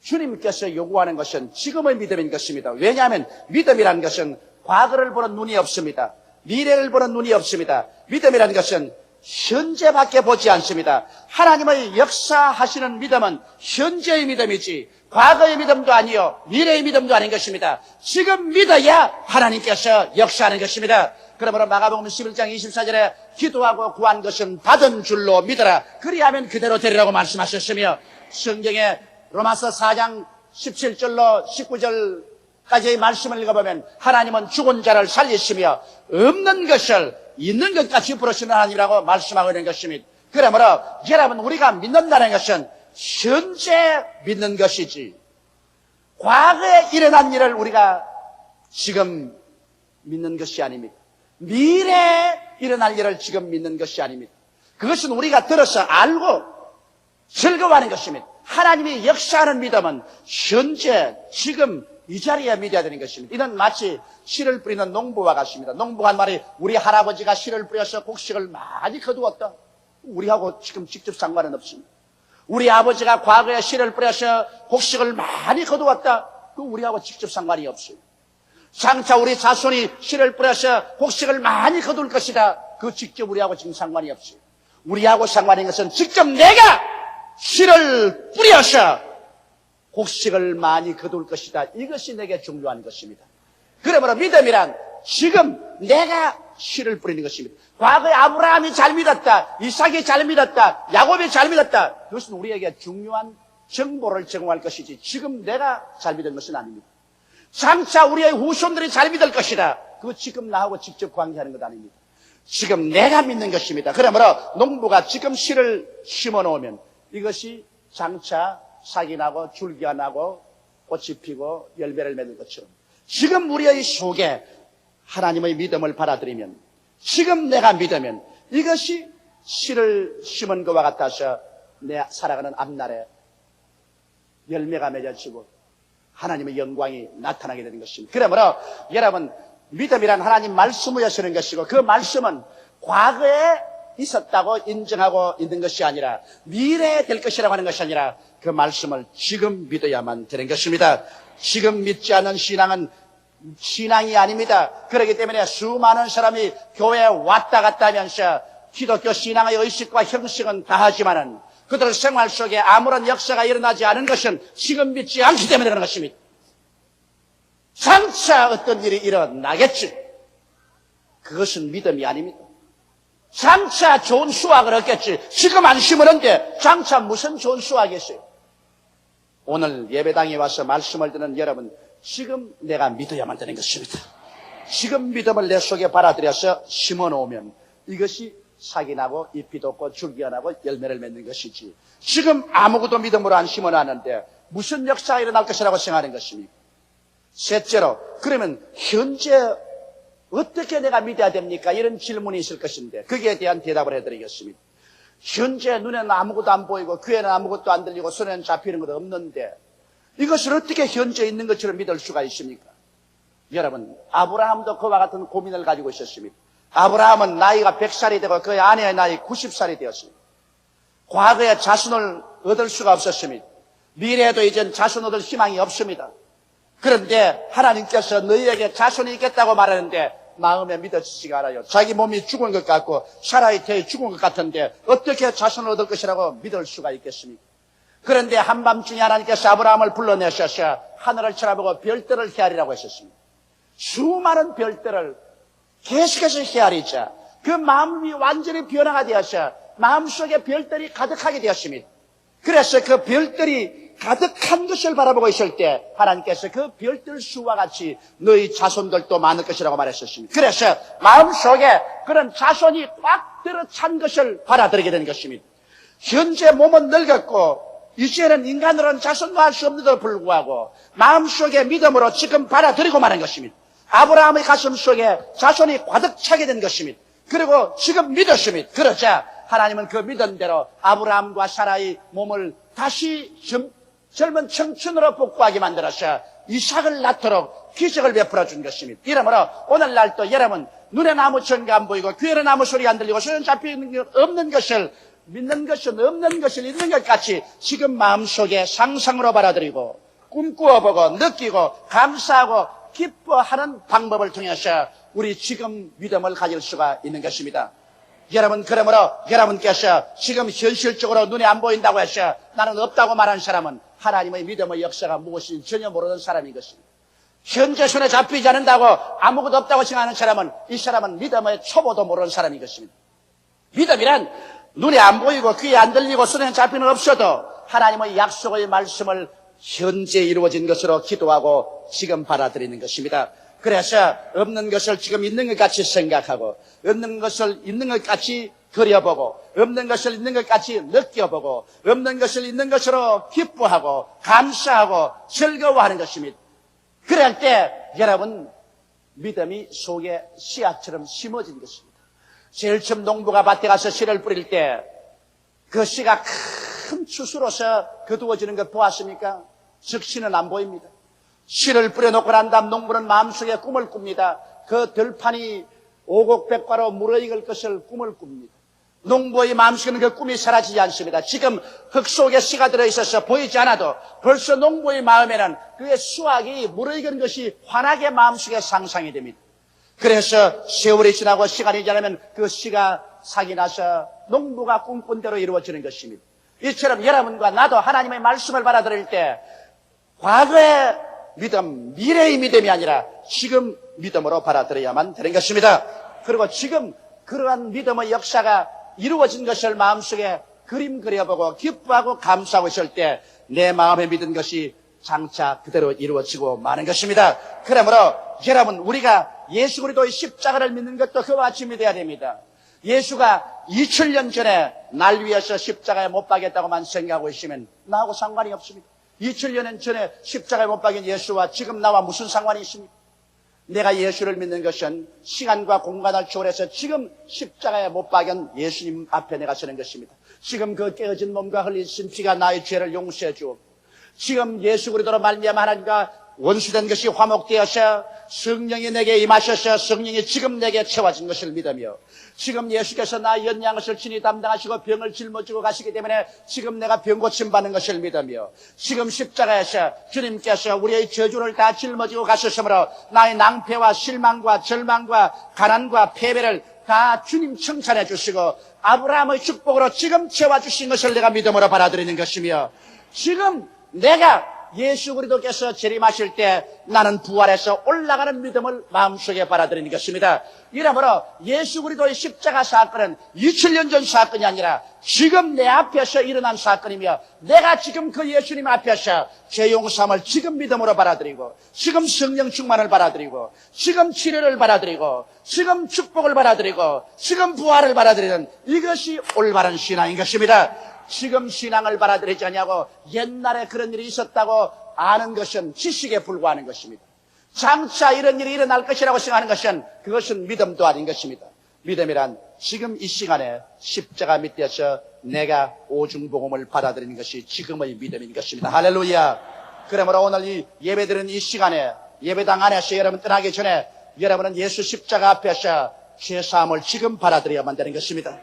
주님께서 요구하는 것은 지금의 믿음인 것입니다. 왜냐하면 믿음이라는 것은 과거를 보는 눈이 없습니다. 미래를 보는 눈이 없습니다. 믿음이라는 것은 현재밖에 보지 않습니다. 하나님의 역사하시는 믿음은 현재의 믿음이지 과거의 믿음도 아니요 미래의 믿음도 아닌 것입니다. 지금 믿어야 하나님께서 역사하는 것입니다. 그러므로 마가복음 11장 24절에 기도하고 구한 것은 받은 줄로 믿어라. 그리하면 그대로 되리라고 말씀하셨으며 성경에 로마서 4장 17절로 19절까지의 말씀을 읽어보면 하나님은 죽은 자를 살리시며 없는 것을 있는 것 같이 부르시는 하나님이라고 말씀하고 있는 것입니다. 그러므로 여러분 우리가 믿는다는 것은 현재 믿는 것이지 과거에 일어난 일을 우리가 지금 믿는 것이 아닙니다. 미래에 일어날 일을 지금 믿는 것이 아닙니다. 그것은 우리가 들어서 알고 즐거워하는 것입니다. 하나님이 역사하는 믿음은 현재 지금 이 자리에 믿어야 되는 것입니다. 이는 마치 씨를 뿌리는 농부와 같습니다. 농부가 한 말이 우리 할아버지가 씨를 뿌려서 곡식을 많이 거두었다. 우리하고 지금 직접 상관은 없습니다. 우리 아버지가 과거에 씨를 뿌려서 곡식을 많이 거두었다. 그 우리하고 직접 상관이 없어요. 장차 우리 자손이 씨를 뿌려서 곡식을 많이 거둘 것이다. 그 직접 우리하고 지금 상관이 없어요. 우리하고 상관인 것은 직접 내가 씨를 뿌려서 곡식을 많이 거둘 것이다. 이것이 내게 중요한 것입니다. 그러므로 믿음이란 지금 내가 씨를 뿌리는 것입니다. 과거에 아브라함이 잘 믿었다, 이삭이 잘 믿었다, 야곱이 잘 믿었다. 그것은 우리에게 중요한 정보를 제공할 것이지 지금 내가 잘 믿은 것은 아닙니다. 장차 우리의 후손들이 잘 믿을 것이다. 그거 지금 나하고 직접 관계하는 것 아닙니다. 지금 내가 믿는 것입니다. 그러므로 농부가 지금 씨를 심어놓으면 이것이 장차 싹이 나고 줄기가 나고 꽃이 피고 열매를 맺는 것처럼 지금 우리의 속에 하나님의 믿음을 받아들이면 지금 내가 믿으면 이것이 씨를 심은 것과 같아서 내 살아가는 앞날에 열매가 맺어지고 하나님의 영광이 나타나게 되는 것입니다. 그러므로 여러분 믿음이란 하나님 말씀을 여시는 것이고 그 말씀은 과거에 있었다고 인정하고 있는 것이 아니라 미래에 될 것이라고 하는 것이 아니라 그 말씀을 지금 믿어야만 되는 것입니다. 지금 믿지 않는 신앙은 신앙이 아닙니다. 그렇기 때문에 수많은 사람이 교회에 왔다 갔다 하면서 기독교 신앙의 의식과 형식은 다 하지만은 그들 생활 속에 아무런 역사가 일어나지 않은 것은 지금 믿지 않기 때문에 그런 것입니다. 장차 어떤 일이 일어나겠지. 그것은 믿음이 아닙니다. 장차 좋은 수확을 얻겠지. 지금 안 심었는데 장차 무슨 좋은 수확이 있어요. 오늘 예배당에 와서 말씀을 듣는 여러분, 지금 내가 믿어야만 되는 것입니다. 지금 믿음을 내 속에 받아들여서 심어놓으면 이것이 싹이 나고 잎이 돋고 줄기가 나고 열매를 맺는 것이지 지금 아무것도 믿음으로 안 심어놨는데 무슨 역사가 일어날 것이라고 생각하는 것입니까? 셋째로, 그러면 현재 어떻게 내가 믿어야 됩니까? 이런 질문이 있을 것인데 거기에 대한 대답을 해드리겠습니다. 현재 눈에는 아무것도 안 보이고 귀에는 아무것도 안 들리고 손에는 잡히는 것도 없는데 이것을 어떻게 현재 있는 것처럼 믿을 수가 있습니까? 여러분, 아브라함도 그와 같은 고민을 가지고 있었습니다. 아브라함은 나이가 100살이 되고 그의 아내의 나이 90살이 되었습니다. 과거에 자손을 얻을 수가 없었습니다. 미래에도 이젠 자손 얻을 희망이 없습니다. 그런데 하나님께서 너희에게 자손이 있겠다고 말하는데 마음에 믿어지지가 않아요. 자기 몸이 죽은 것 같고 사라의 태에 죽은 것 같은데 어떻게 자손을 얻을 것이라고 믿을 수가 있겠습니까? 그런데 한밤중에 하나님께서 아브라함을 불러내셔서 하늘을 쳐다보고 별들을 헤아리라고 하셨습니다. 수많은 별들을 계속해서 헤아리자 그 마음이 완전히 변화가 되어서 마음속에 별들이 가득하게 되었습니다. 그래서 그 별들이 가득한 것을 바라보고 있을 때 하나님께서 그 별들 수와 같이 너희 자손들도 많을 것이라고 말했었습니다. 그래서 마음속에 그런 자손이 꽉 들어 찬 것을 받아들이게 된 것입니다. 현재 몸은 늙었고 이제는 인간으로는 자손도 할 수 없는데도 불구하고 마음속에 믿음으로 지금 받아들이고 마는 것입니다. 아브라함의 가슴 속에 자손이 가득 차게 된 것입니다. 그리고 지금 믿었습니다. 그러자 하나님은 그 믿음대로 아브라함과 사라의 몸을 다시 젊은 청춘으로 복구하게 만들어서 이삭을 낳도록 기적을 베풀어 준 것입니다. 이러므로 오늘날 또 여러분 눈에 나무 천가 안 보이고 귀에는 아무 소리 안 들리고 손에 잡히는 것 없는 것을 믿는 것은 없는 것을 있는 것 같이 지금 마음속에 상상으로 받아들이고 꿈꾸어보고 느끼고 감사하고 기뻐하는 방법을 통해서 우리 지금 믿음을 가질 수가 있는 것입니다. 여러분, 그러므로 여러분께서 지금 현실적으로 눈에 안 보인다고 해서 나는 없다고 말하는 사람은 하나님의 믿음의 역사가 무엇인지 전혀 모르는 사람인 것입니다. 현재 손에 잡히지 않는다고 아무것도 없다고 생각하는 사람은 이 사람은 믿음의 초보도 모르는 사람인 것입니다. 믿음이란 눈에 안 보이고 귀에 안 들리고 손에 잡히는 없어도 하나님의 약속의 말씀을 현재 이루어진 것으로 기도하고 지금 받아들이는 것입니다. 그래서 없는 것을 지금 있는 것 같이 생각하고 없는 것을 있는 것 같이 그려보고 없는 것을 있는 것 같이 느껴보고 없는 것을 있는 것으로 기뻐하고 감사하고 즐거워하는 것입니다. 그럴 때 여러분 믿음이 속에 씨앗처럼 심어진 것입니다. 제일 처음 농부가 밭에 가서 씨를 뿌릴 때 그 씨가 큰 추수로서 거두어지는 걸 보았습니까? 즉시는 안 보입니다. 씨를 뿌려놓고 난 다음 농부는 마음속에 꿈을 꿉니다. 그 들판이 오곡백과로 무르익을 것을 꿈을 꿉니다. 농부의 마음속에는 그 꿈이 사라지지 않습니다. 지금 흙 속에 씨가 들어있어서 보이지 않아도 벌써 농부의 마음에는 그의 수확이 무르익은 것이 환하게 마음속에 상상이 됩니다. 그래서 세월이 지나고 시간이 지나면 그 씨가 삭이 나서 농부가 꿈꾼 대로 이루어지는 것입니다. 이처럼 여러분과 나도 하나님의 말씀을 받아들일 때 과거의 믿음, 미래의 믿음이 아니라 지금 믿음으로 받아들여야만 되는 것입니다. 그리고 지금 그러한 믿음의 역사가 이루어진 것을 마음속에 그림 그려보고 기뻐하고 감사하고 있을 때 내 마음에 믿은 것이 장차 그대로 이루어지고 마는 것입니다. 그러므로 여러분 우리가 예수 그리스도의 십자가를 믿는 것도 그와 같이 믿어야 됩니다. 예수가 2000년 전에 날 위해서 십자가에 못 박였다고만 생각하고 있으면 나하고 상관이 없습니다. 2000년 전에 십자가에 못 박인 예수와 지금 나와 무슨 상관이 있습니까? 내가 예수를 믿는 것은 시간과 공간을 초월해서 지금 십자가에 못 박인 예수님 앞에 내가 서는 것입니다. 지금 그 깨어진 몸과 흘리신 피가 나의 죄를 용서해 주옵고 지금 예수 그리스도로 말미암아 하나님과 원수된 것이 화목되어서 성령이 내게 임하셔서 성령이 지금 내게 채워진 것을 믿으며 지금 예수께서 나의 연약한 것을 친히 담당하시고 병을 짊어지고 가시기 때문에 지금 내가 병 고침받는 것을 믿으며 지금 십자가에서 주님께서 우리의 저주를 다 짊어지고 가셨으므로 나의 낭패와 실망과 절망과 가난과 패배를 다 주님 칭찬해 주시고 아브라함의 축복으로 지금 채워주신 것을 내가 믿음으로 받아들이는 것이며 지금 내가 예수 그리스도께서 재림하실 때 나는 부활해서 올라가는 믿음을 마음속에 받아들이는 것입니다. 이러므로 예수 그리스도의 십자가 사건은 2000년 전 사건이 아니라 지금 내 앞에서 일어난 사건이며 내가 지금 그 예수님 앞에서 죄 용서함을 지금 믿음으로 받아들이고 지금 성령 충만을 받아들이고 지금 치료를 받아들이고 지금 축복을 받아들이고 지금 부활을 받아들이는 이것이 올바른 신앙인 것입니다. 지금 신앙을 받아들이지 않냐고 옛날에 그런 일이 있었다고 아는 것은 지식에 불과하는 것입니다. 장차 이런 일이 일어날 것이라고 생각하는 것은 그것은 믿음도 아닌 것입니다. 믿음이란 지금 이 시간에 십자가 밑에서 내가 오중복음을 받아들이는 것이 지금의 믿음인 것입니다. 할렐루야. 그러므로 오늘 이 예배드리는 이 시간에 예배당 안에서 여러분 떠나기 전에 여러분은 예수 십자가 앞에서 죄사함을 지금 받아들여야만 되는 것입니다.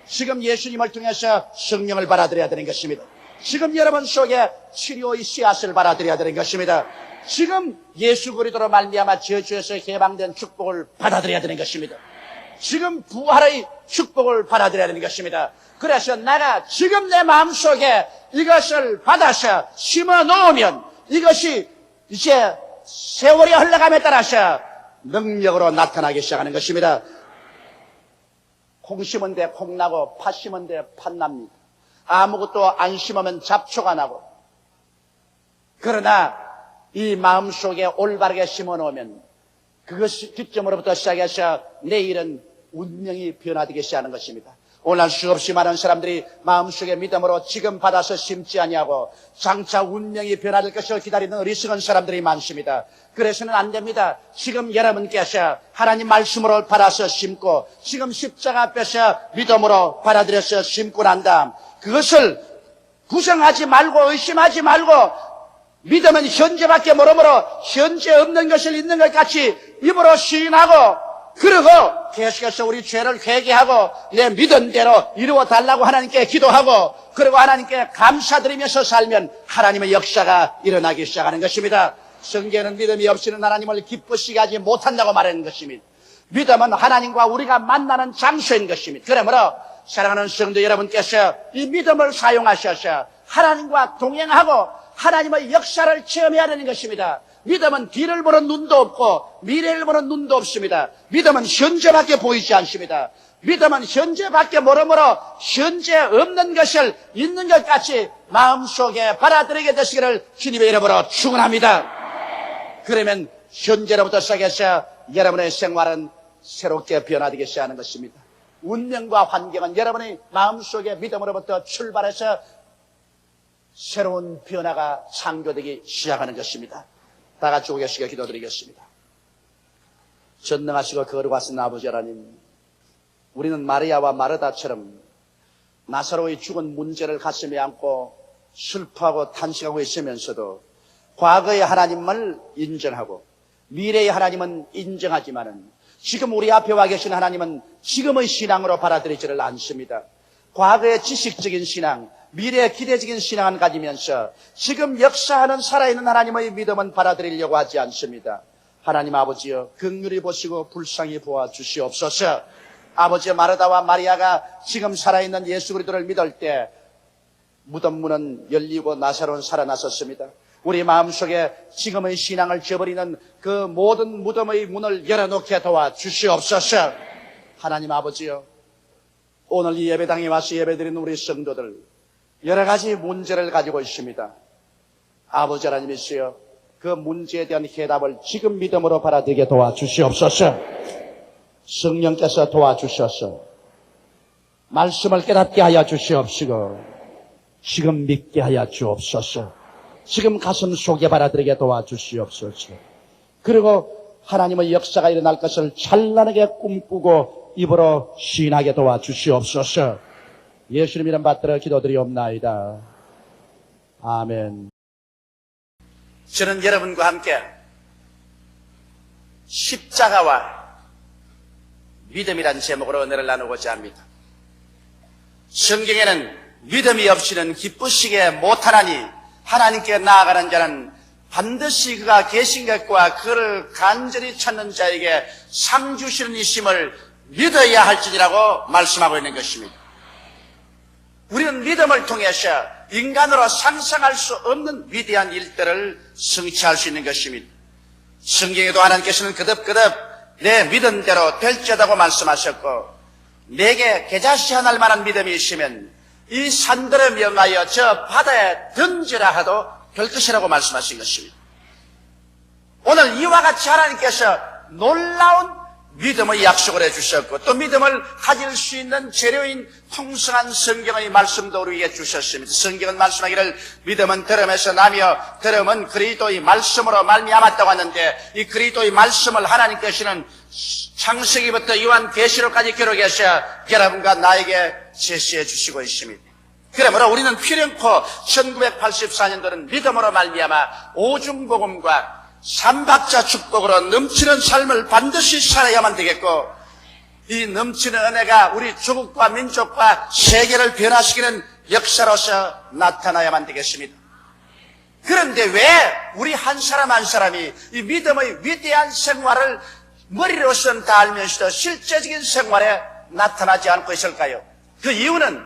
지금 예수님을 통해서 성령을 받아들여야 되는 것입니다. 지금 여러분 속에 치료의 씨앗을 받아들여야 되는 것입니다. 지금 예수 그리스도로 말미암아 저주에서 해방된 축복을 받아들여야 되는 것입니다. 지금 부활의 축복을 받아들여야 되는 것입니다. 그래서 내가 지금 내 마음속에 이것을 받아서 심어 놓으면 이것이 이제 세월이 흘러감에 따라서 능력으로 나타나기 시작하는 것입니다. 콩 심은 데 콩 나고 팥 심은 데 팥 납니다. 아무것도 안 심으면 잡초가 나고. 그러나 이 마음속에 올바르게 심어놓으면 그것이 뒷점으로부터 시작해서 내일은 운명이 변화되기 시작하는 것입니다. 오늘 수없이 많은 사람들이 마음속에 믿음으로 지금 받아서 심지 아니하고 장차 운명이 변화될 것을 기다리는 어리석은 사람들이 많습니다. 그래서는 안 됩니다. 지금 여러분께서 하나님 말씀으로 받아서 심고 지금 십자가 앞에서 믿음으로 받아들여서 심고 난 다음 그것을 구성하지 말고 의심하지 말고 믿음은 현재밖에 모르므로 현재 없는 것을 있는 것 같이 입으로 시인하고 그리고 계속해서 우리 죄를 회개하고 내 믿음대로 이루어 달라고 하나님께 기도하고 그리고 하나님께 감사드리면서 살면 하나님의 역사가 일어나기 시작하는 것입니다. 성경에는 믿음이 없이는 하나님을 기쁘시게 하지 못한다고 말하는 것입니다. 믿음은 하나님과 우리가 만나는 장소인 것입니다. 그러므로 사랑하는 성도 여러분께서 이 믿음을 사용하셔서 하나님과 동행하고 하나님의 역사를 체험해야 되는 것입니다. 믿음은 뒤를 보는 눈도 없고 미래를 보는 눈도 없습니다. 믿음은 현재밖에 보이지 않습니다. 믿음은 현재밖에 모르므로 현재 없는 것을 있는 것 같이 마음속에 받아들이게 되시기를 주님의 이름으로 축원합니다. 그러면 현재로부터 시작해서 여러분의 생활은 새롭게 변화되기 시작하는 것입니다. 운명과 환경은 여러분의 마음속에 믿음으로부터 출발해서 새로운 변화가 창조되기 시작하는 것입니다. 다 같이 오겠시게 기도드리겠습니다. 전능하시고 거룩하신 아버지 하나님, 우리는 마리아와 마르다처럼 나사로의 죽은 문제를 가슴에 안고 슬퍼하고 탄식하고 있으면서도 과거의 하나님을 인정하고 미래의 하나님은 인정하지만은 지금 우리 앞에 와 계신 하나님은 지금의 신앙으로 받아들이지를 않습니다. 과거의 지식적인 신앙, 미래의 기대적인 신앙을 가지면서 지금 역사하는 살아있는 하나님의 믿음은 받아들이려고 하지 않습니다. 하나님 아버지여, 긍휼히 보시고 불쌍히 보아 주시옵소서. 아버지 마르다와 마리아가 지금 살아있는 예수 그리스도를 믿을 때 무덤 문은 열리고 나사로는 살아났었습니다. 우리 마음속에 지금의 신앙을 저버리는 그 모든 무덤의 문을 열어놓게 도와 주시옵소서. 하나님 아버지여, 오늘 이 예배당에 와서 예배드리는 우리 성도들 여러 가지 문제를 가지고 있습니다. 아버지 하나님이시여, 그 문제에 대한 해답을 지금 믿음으로 받아들이게 도와주시옵소서. 성령께서 도와주셔서 말씀을 깨닫게 하여 주시옵시고 지금 믿게 하여 주옵소서. 지금 가슴 속에 받아들이게 도와주시옵소서. 그리고 하나님의 역사가 일어날 것을 찬란하게 꿈꾸고 입으로 시인하게 도와주시옵소서. 예수님 이름 받들어 기도드리옵나이다. 아멘. 저는 여러분과 함께 십자가와 믿음이란 제목으로 은혜를 나누고자 합니다. 성경에는 믿음이 없이는 기쁘시게 못하나니 하나님께 나아가는 자는 반드시 그가 계신 것과 그를 간절히 찾는 자에게 상 주시는 이심을 믿어야 할지니라고 말씀하고 있는 것입니다. 우리는 믿음을 통해서 인간으로 상상할 수 없는 위대한 일들을 성취할 수 있는 것입니다. 성경에도 하나님께서는 거듭거듭 내 믿음대로 될지어다고 말씀하셨고, 내게 겨자씨 하나 만한 믿음이 있으면 이 산들을 명하여 저 바다에 던지라 하도 될 것이라고 말씀하신 것입니다. 오늘 이와 같이 하나님께서 놀라운 믿음의 약속을 해주셨고 또 믿음을 가질 수 있는 재료인 풍성한 성경의 말씀도 우리에게 주셨습니다. 성경은 말씀하기를 믿음은 들음에서 나며 들음은 그리스도의 말씀으로 말미암았다고 하는데, 이 그리스도의 말씀을 하나님께서는 창세기부터 요한계시록까지 기록해서 여러분과 나에게 제시해 주시고 있습니다. 그러므로 우리는 필연코 1984년도는 믿음으로 말미암아 오중복음과 삼박자 축복으로 넘치는 삶을 반드시 살아야만 되겠고, 이 넘치는 은혜가 우리 조국과 민족과 세계를 변화시키는 역사로서 나타나야만 되겠습니다. 그런데 왜 우리 한 사람 한 사람이 이 믿음의 위대한 생활을 머리로서는 다 알면서도 실제적인 생활에 나타나지 않고 있을까요? 그 이유는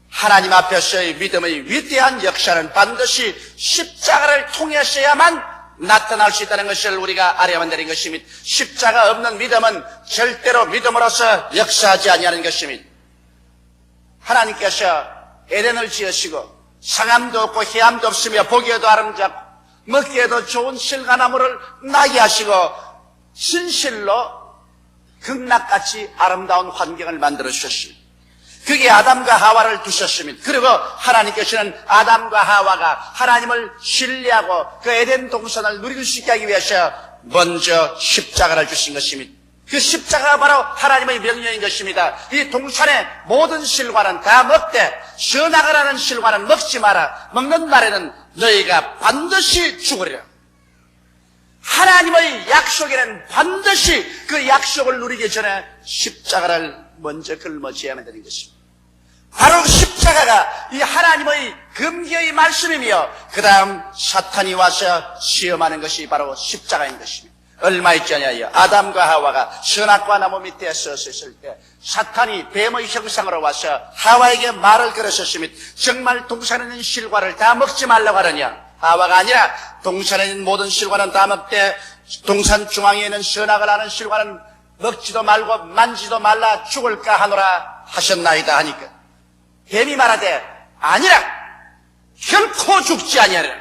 하나님 앞에서의 믿음의 위대한 역사는 반드시 십자가를 통해서야만 나타날 수 있다는 것을 우리가 알아야만 되는 것입니다. 십자가 없는 믿음은 절대로 믿음으로서 역사하지 아니하는 것입니다. 하나님께서 에덴을 지으시고 상함도 없고 해함도 없으며 보기에도 아름답고 먹기에도 좋은 실과나무를 나게 하시고 진실로 극락같이 아름다운 환경을 만들어 주셨습니다. 그게 아담과 하와를 두셨습니다. 그리고 하나님께서는 아담과 하와가 하나님을 신뢰하고 그 에덴 동산을 누릴 수 있게 하기 위해서 먼저 십자가를 주신 것입니다. 그 십자가가 바로 하나님의 명령인 것입니다. 이 동산의 모든 실과는 다 먹되 선악을 실과는 먹지 마라. 먹는 날에는 너희가 반드시 죽으리라. 하나님의 약속에는 반드시 그 약속을 누리기 전에 십자가를 먼저 짊어져야만 되는 것입니다. 바로 십자가가 이 하나님의 금기의 말씀이며 그 다음 사탄이 와서 시험하는 것이 바로 십자가인 것입니다. 얼마 있잖아요. 아담과 하와가 선악과 나무 밑에 서서 있을 때 사탄이 뱀의 형상으로 와서 하와에게 말을 걸으셨습니다. 정말 동산에 있는 실과를 다 먹지 말라고 하느냐. 하와가 아니라 동산에 있는 모든 실과는 다 먹되 동산 중앙에 있는 선악을 하는 실과는 먹지도 말고 만지도 말라 죽을까 하노라 하셨나이다 하니까 뱀이 말하되 아니라 결코 죽지 아니하리라.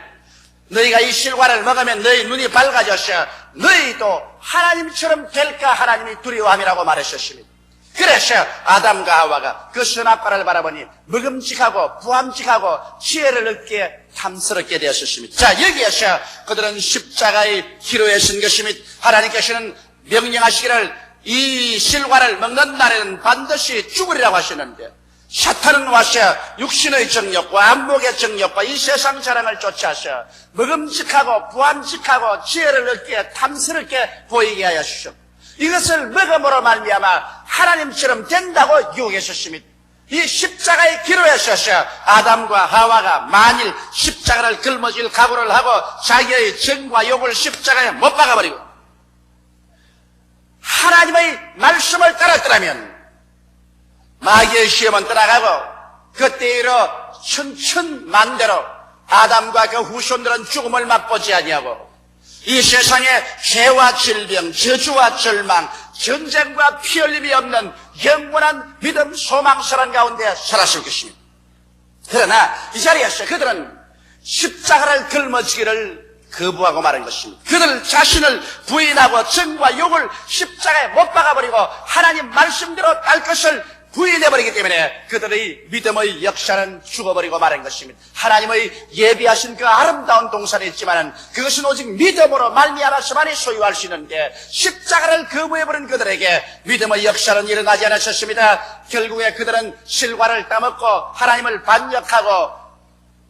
너희가 이 실과를 먹으면 너희 눈이 밝아져서 너희도 하나님처럼 될까 하나님이 두려워함이라고 말하셨습니다. 그래서 아담과 하와가 그 선악과를 바라보니 먹음직하고 부함직하고 지혜를 얻기에 탐스럽게 되었습니다. 자, 여기에서 그들은 십자가의 기로에 선 것입니다. 하나님께서는 명령하시기를 이 실과를 먹는 날에는 반드시 죽으리라고 하시는데 사탄은 와서 육신의 정욕과 안목의 정욕과 이 세상 자랑을 쫓아서 먹음직하고 부함직하고 지혜를 얻기에 탐스럽게 보이게 하여 주셨고 이것을 먹음으로 말미암아 하나님처럼 된다고 유혹하셨습니다. 이 십자가의 기로에 서서 아담과 하와가 만일 십자가를 짊어질 각오를 하고 자기의 정과 욕을 십자가에 못 박아버리고 하나님의 말씀을 따랐더라면 마귀의 시험은 떠나가고 그때로 천천만대로 아담과 그 후손들은 죽음을 맛보지 아니하고 이 세상에 죄와 질병, 저주와 절망, 전쟁과 피 흘림이 없는 영원한 믿음, 소망, 사랑 가운데 살았을 것입니다. 그러나 이 자리에서 그들은 십자가를 짊어지기를 거부하고 말한 것입니다. 그들 자신을 부인하고 정과 욕을 십자가에 못 박아버리고 하나님 말씀대로 딸 것을 부인해버리기 때문에 그들의 믿음의 역사는 죽어버리고 말한 것입니다. 하나님의 예비하신 그 아름다운 동산이 있지만 그것은 오직 믿음으로 말미암아서만이 소유할 수 있는데 십자가를 거부해버린 그들에게 믿음의 역사는 일어나지 않았었습니다. 결국에 그들은 실과를 따먹고 하나님을 반역하고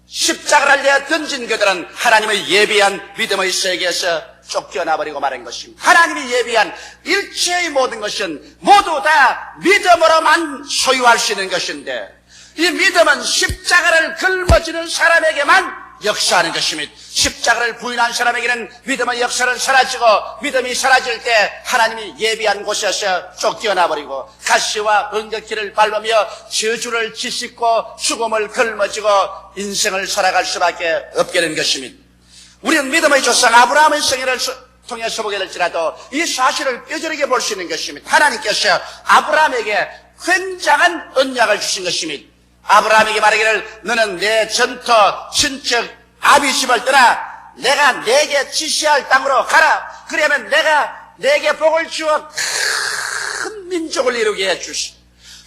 십자가를 내어 던진 그들은 하나님의 예비한 믿음의 세계에서 쫓겨나버리고 말한 것입니다. 하나님이 예비한 일체의 모든 것은 모두 다 믿음으로만 소유할 수 있는 것인데 이 믿음은 십자가를 짊어지는 사람에게만 역사하는 것입니다. 십자가를 부인한 사람에게는 믿음의 역사는 사라지고 믿음이 사라질 때 하나님이 예비한 곳에서 쫓겨나버리고 가시와 은격기를 밟으며 저주를 짓밟고 죽음을 짊어지고 인생을 살아갈 수밖에 없게 된 것입니다. 우리는 믿음의 조상 아브라함의 생애를 통해서 보게 될지라도 이 사실을 뼈저리게 볼 수 있는 것입니다. 하나님께서 아브라함에게 굉장한 언약을 주신 것입니다. 아브라함에게 말하기를 너는 내 전터 친척 아비집을 떠나 내가 내게 지시할 땅으로 가라. 그러면 내가 내게 복을 주어 큰 민족을 이루게 해주시.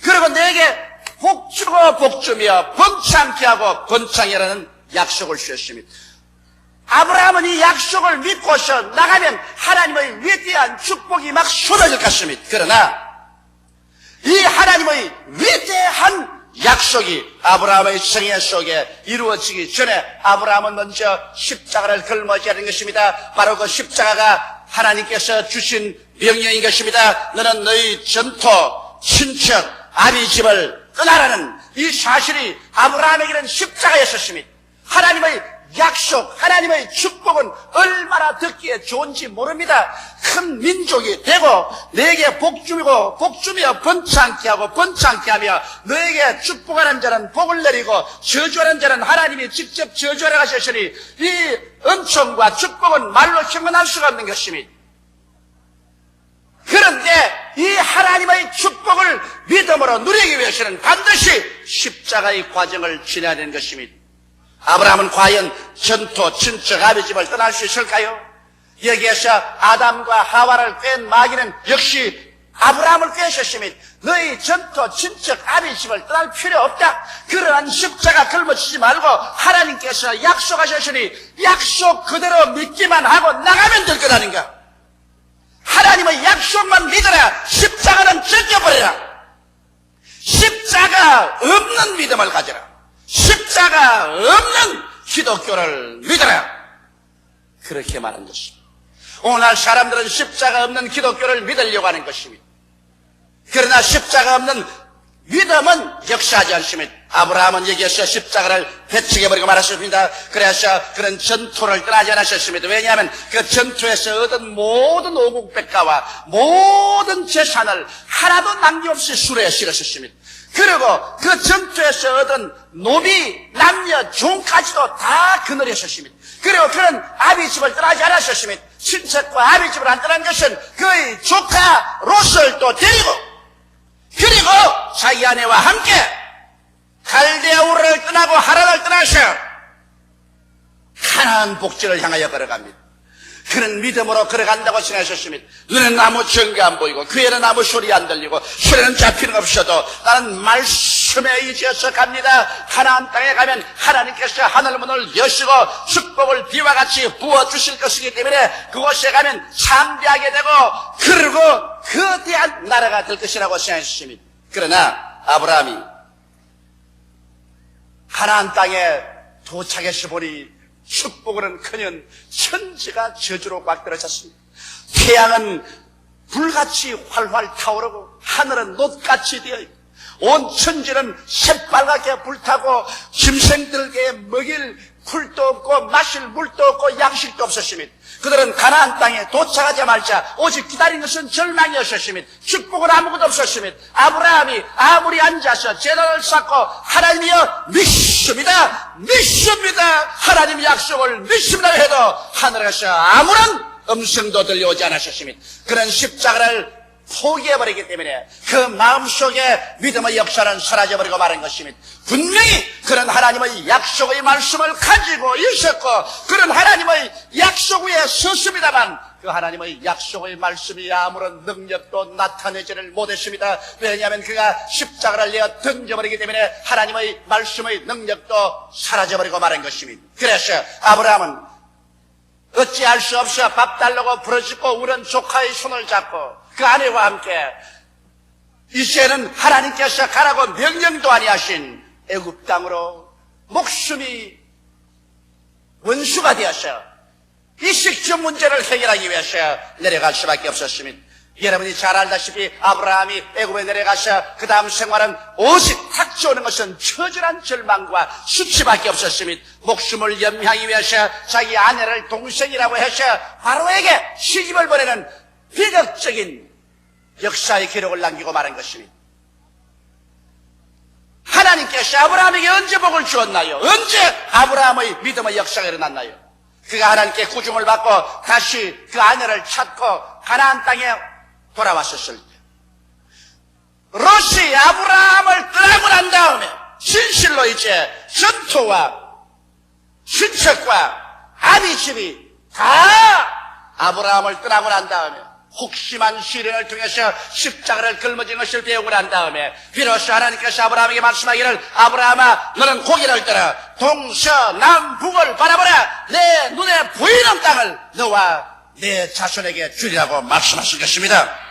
그리고 내게 복주고 복주며 번창케 하고 번창이라는 약속을 주셨습니다. 아브라함은 이 약속을 믿고서 나가면 하나님의 위대한 축복이 막 쏟아질 것입니다. 그러나 이 하나님의 위대한 약속이 아브라함의 생애 속에 이루어지기 전에 아브라함은 먼저 십자가를 짊어져야 하는 것입니다. 바로 그 십자가가 하나님께서 주신 명령인 것입니다. 너는 너희 전토, 친척, 아비집을 떠나라는 이 사실이 아브라함에게는 십자가였었습니다. 하나님의 약속, 하나님의 축복은 얼마나 듣기에 좋은지 모릅니다. 큰 민족이 되고 너에게 복주고 복주며 번창케 하고 번창케 하며 너에게 축복하는 자는 복을 내리고 저주하는 자는 하나님이 직접 저주하라 하셨으니 이 은총과 축복은 말로 형언할 수가 없는 것입니다. 그런데 이 하나님의 축복을 믿음으로 누리기 위해서는 반드시 십자가의 과정을 지나야 되는 것입니다. 아브라함은 과연 전토, 친척, 아비 집을 떠날 수 있을까요? 여기에서 아담과 하와를 꾀은 마귀는 역시 아브라함을 꾀셨습니다. 너희 전토, 친척, 아비 집을 떠날 필요 없다. 그러한 십자가 걸머치지 말고 하나님께서 약속하셨으니 약속 그대로 믿기만 하고 나가면 될 거라는 거. 하나님의 약속만 믿어라. 십자가는 찢겨버려라. 십자가 없는 믿음을 가져라. 십자가 없는 기독교를 믿어라. 그렇게 말한 것입니다. 오늘 사람들은 십자가 없는 기독교를 믿으려고 하는 것입니다. 그러나 십자가 없는 믿음은 역사하지 않습니다. 아브라함은 여기에서 십자가를 배척해버리고 말았습니다. 그래서 그런 전투를 떠나지 않으셨습니다. 왜냐하면 그 전투에서 얻은 모든 오국백가와 모든 재산을 하나도 남김없이 수레에 실으셨습니다. 그리고 그 전투에서 얻은 노비, 남녀, 종까지도 다 그늘이었습니다. 그리고 그런 아비집을 떠나지 않으셨습니다. 친척과 아비집을 안 떠난 것은 그의 조카 롯을 또 데리고 그리고 자기 아내와 함께 갈대아 우르를 떠나고 하란을 떠나셔 가나안 복지를 향하여 걸어갑니다. 그는 믿음으로 걸어간다고 생각하셨습니다. 눈에는 아무 증거 안 보이고 귀에는 아무 소리 안 들리고 손에는 잡히는 없어도 나는 말씀에 의지해서 갑니다. 가나안 땅에 가면 하나님께서 하늘문을 여시고 축복을 비와 같이 부어주실 것이기 때문에 그곳에 가면 참배하게 되고 그리고 거대한 나라가 될 것이라고 생각하셨습니다. 그러나 아브라함이 가나안 땅에 도착해서 보니 축복은커녕 천지가 저주로 꽉 들어찼습니다. 태양은 불같이 활활 타오르고 하늘은 놋같이 되어있고 온 천지는 새빨갛게 불타고 짐승들에게 먹일 풀도 없고 마실 물도 없고 양식도 없었습니다. 그들은 가나안 땅에 도착하자마자 오직 기다린 것은 절망이었습니다. 축복은 아무것도 없었습니다. 아브라함이 아무리 앉아서 제단을 쌓고 하나님이여 믿습니다 하나님 약속을 믿습니다 해도 하늘에서 아무런 음성도 들려오지 않으셨습니다. 그런 십자가를 포기해버리기 때문에 그 마음속에 믿음의 역사는 사라져버리고 마는 것입니다. 분명히 그런 하나님의 약속의 말씀을 가지고 있었고 그런 하나님의 약속 위에 섰습니다만 그 하나님의 약속의 말씀이 아무런 능력도 나타내지를 못했습니다. 왜냐하면 그가 십자가를 내어 던져버리기 때문에 하나님의 말씀의 능력도 사라져버리고 마는 것입니다. 그래서 아브라함은 어찌할 수 없어 밥 달라고 부르짖고 우는 조카의 손을 잡고 그 아내와 함께 이제는 하나님께서 가라고 명령도 아니하신 애굽 땅으로 목숨이 원수가 되어서 이 식주 문제를 해결하기 위해서 내려갈 수밖에 없었습니다. 여러분이 잘 알다시피 아브라함이 애굽에 내려가서 그 다음 생활은 오직 닥쳐오는 것은 처절한 절망과 수치밖에 없었습니다. 목숨을 연명하기 위해서 자기 아내를 동생이라고 해서 바로에게 시집을 보내는 비극적인 역사의 기록을 남기고 말한 것입니다. 하나님께서 아브라함에게 언제 복을 주었나요? 언제 아브라함의 믿음의 역사가 일어났나요? 그가 하나님께 구중을 받고 다시 그 아내를 찾고 가나안 땅에 돌아왔었을 때 롯이 아브라함을 떠나고 난 다음에 진실로 이제 전토와 친척과 아비집이 다 아브라함을 떠나고 난 다음에 혹심한 시련을 통해서 십자가를 걸머진 것을 배우고 난 다음에 비로소 하나님께서 아브라함에게 말씀하기를 아브라함아 너는 고개를 들어 동서남북을 바라보라 내 눈에 보이는 땅을 너와 내 자손에게 주리라고 말씀하신 것입니다.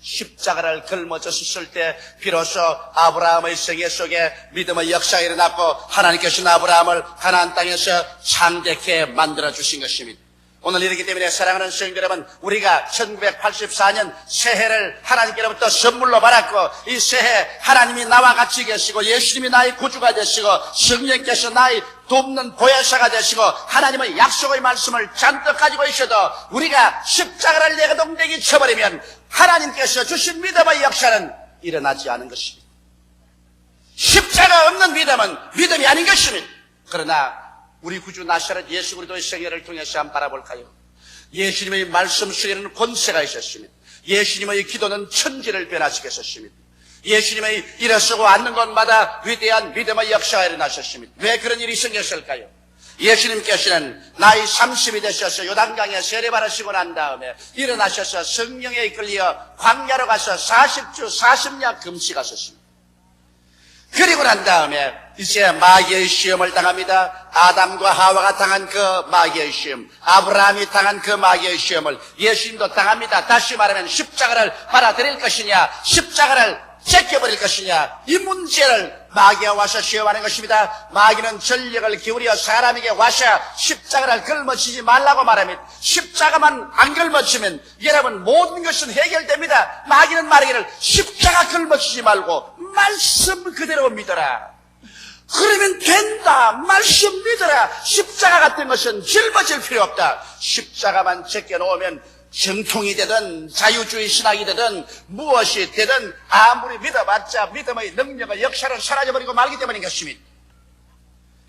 십자가를 걸머졌을 때 비로소 아브라함의 생애 속에 믿음의 역사가 일어났고 하나님께서는 아브라함을 가나안 땅에서 창대케 만들어 주신 것입니다. 오늘 이렇기 때문에 사랑하는 성도 여러분, 우리가 1984년 새해를 하나님께로부터 선물로 받았고, 이 새해 하나님이 나와 같이 계시고 예수님이 나의 구주가 되시고 성령께서 나의 돕는 보혜사가 되시고 하나님의 약속의 말씀을 잔뜩 가지고 있어도 우리가 십자가를 내동댕이 쳐버리면 하나님께서 주신 믿음의 역사는 일어나지 않은 것입니다. 십자가 없는 믿음은 믿음이 아닌 것입니다. 그러나 우리 구주 나사렛 예수 그리스도의 생애를 통해서 한번 바라볼까요? 예수님의 말씀 속에는 권세가 있었습니다. 예수님의 기도는 천지를 변화시켜 었습니다. 예수님의 일어서고 앉는 곳마다 위대한 믿음의 역사가 일어나셨습니다. 왜 그런 일이 생겼을까요? 예수님께서는 나이 30이 되셔서 요단강에 세례받으시고 난 다음에 일어나셔서 성령에 이끌려 광야로 가서 40주 40년 금식하셨습니다. 그리고 난 다음에 이제 마귀의 시험을 당합니다. 아담과 하와가 당한 그 마귀의 시험, 아브라함이 당한 그 마귀의 시험을 예수님도 당합니다. 다시 말하면 십자가를 받아들일 것이냐, 십자가를 제껴버릴 것이냐, 이 문제를 마귀가 와서 시험하는 것입니다. 마귀는 전력을 기울여 사람에게 와서 십자가를 걸머치지 말라고 말합니다. 십자가만 안 걸머치면 여러분 모든 것은 해결됩니다. 마귀는 말하기를 십자가 걸머치지 말고 말씀 그대로 믿어라. 그러면 된다. 말씀 믿어라. 십자가 같은 것은 짊어질 필요 없다. 십자가만 제껴놓으면 정통이 되든 자유주의 신학이 되든 무엇이 되든 아무리 믿어봤자 믿음의 능력을 역사를 사라져버리고 말기 때문인 것입니다.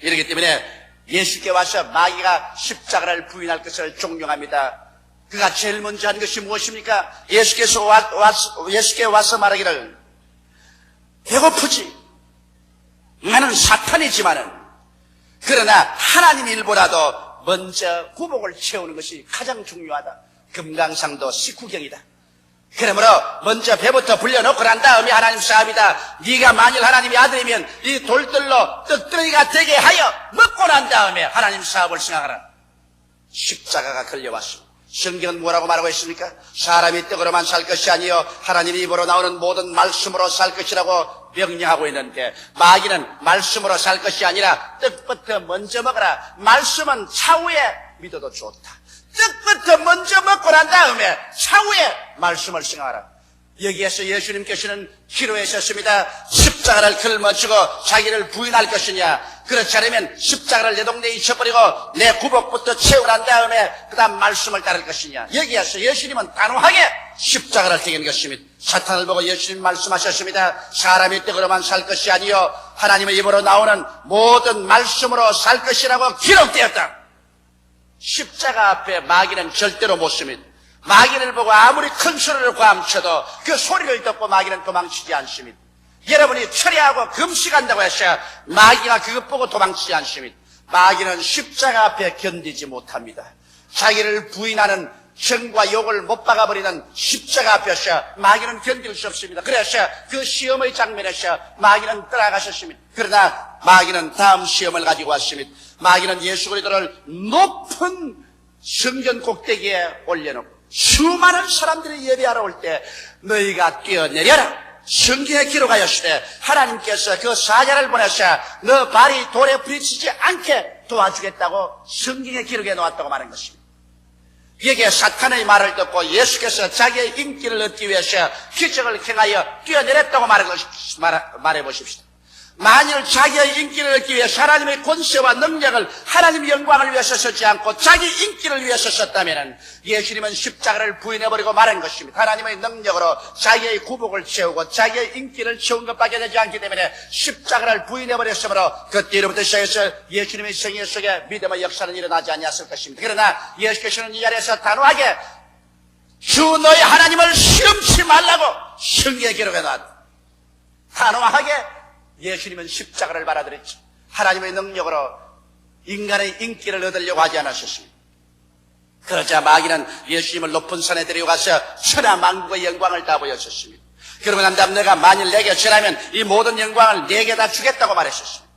이렇기 때문에 예수께 와서 마귀가 십자가를 부인할 것을 종용합니다. 그가 제일 먼저 한 것이 무엇입니까? 예수께 와서 말하기를 배고프지? 나는 사탄이지만은 그러나 하나님 일보다도 먼저 구복을 채우는 것이 가장 중요하다. 금강산도 식후경이다. 그러므로 먼저 배부터 불려놓고 난 다음에 하나님 사업이다. 네가 만일 하나님의 아들이면 이 돌들로 떡들이가 되게 하여 먹고 난 다음에 하나님 사업을 생각하라. 십자가가 걸려왔습니다. 성경은 뭐라고 말하고 있습니까? 사람이 떡으로만 살 것이 아니요 하나님의 입으로 나오는 모든 말씀으로 살 것이라고 명령하고 있는데, 마귀는 말씀으로 살 것이 아니라 떡부터 먼저 먹어라. 말씀은 차후에 믿어도 좋다. 떡부터 먼저 먹고 난 다음에 차후에 말씀을 생각하라. 여기에서 예수님께서는 기도하셨습니다. 십자가를 걸머쥐고 자기를 부인할 것이냐, 그렇지 않으면 십자가를 내 동네에 잊혀버리고 내 구복부터 채우고 난 다음에 그 다음 말씀을 따를 것이냐. 여기에서 예수님은 단호하게 십자가를 택한 것입니다. 사탄을 보고 예수님 말씀하셨습니다. 사람이 떡으로만 살 것이 아니요 하나님의 입으로 나오는 모든 말씀으로 살 것이라고 기록되었다. 십자가 앞에 마귀는 절대로 못 씁니다. 마귀를 보고 아무리 큰 소리를 감춰도 그 소리를 듣고 마귀는 도망치지 않습니다. 여러분이 철회하고 금식한다고 하셔야 마귀가 그것 보고 도망치지 않습니다. 마귀는 십자가 앞에 견디지 못합니다. 자기를 부인하는 정과 욕을 못 박아버리는 십자가 앞에서 마귀는 견딜 수 없습니다. 그래서 그 시험의 장면에서 마귀는 떠나가셨습니다. 그러나 마귀는 다음 시험을 가지고 왔습니다. 마귀는 예수 그리스도를 높은 성전 꼭대기에 올려놓고 수많은 사람들이 예배하러 올 때 너희가 뛰어내려라. 성경에 기록하였으되 하나님께서 그 사자를 보내서 너 발이 돌에 부딪히지 않게 도와주겠다고 성경에 기록해 놓았다고 말한 것입니다. 여기에 사탄의 말을 듣고 예수께서 자기의 인기를 얻기 위해서 기적을 행하여 뛰어내렸다고 말해 보십시오. 만일 자기의 인기를 얻기 위해서 하나님의 권세와 능력을 하나님의 영광을 위해서 쓰지 않고 자기 인기를 위해서 썼다면 예수님은 십자가를 부인해버리고 말한 것입니다. 하나님의 능력으로 자기의 구복을 채우고 자기의 인기를 채운 것밖에 되지 않기 때문에 십자가를 부인해버렸으므로 그때로부터 시작해서 예수님의 생애 속에 믿음의 역사는 일어나지 않았을 것입니다. 그러나 예수께서는 이 자리에서 단호하게 주 너희 하나님을 시험치 말라고 성경에 기록해 놨다. 단호하게 예수님은 십자가를 받아들였죠. 하나님의 능력으로 인간의 인기를 얻으려고 하지 않으셨습니다. 그러자 마귀는 예수님을 높은 산에 데려가서 천하만국의 영광을 다 보여줬습니다. 그러고 난 다음 내가 만일 내게 전하면 이 모든 영광을 내게 다 주겠다고 말했었습니다.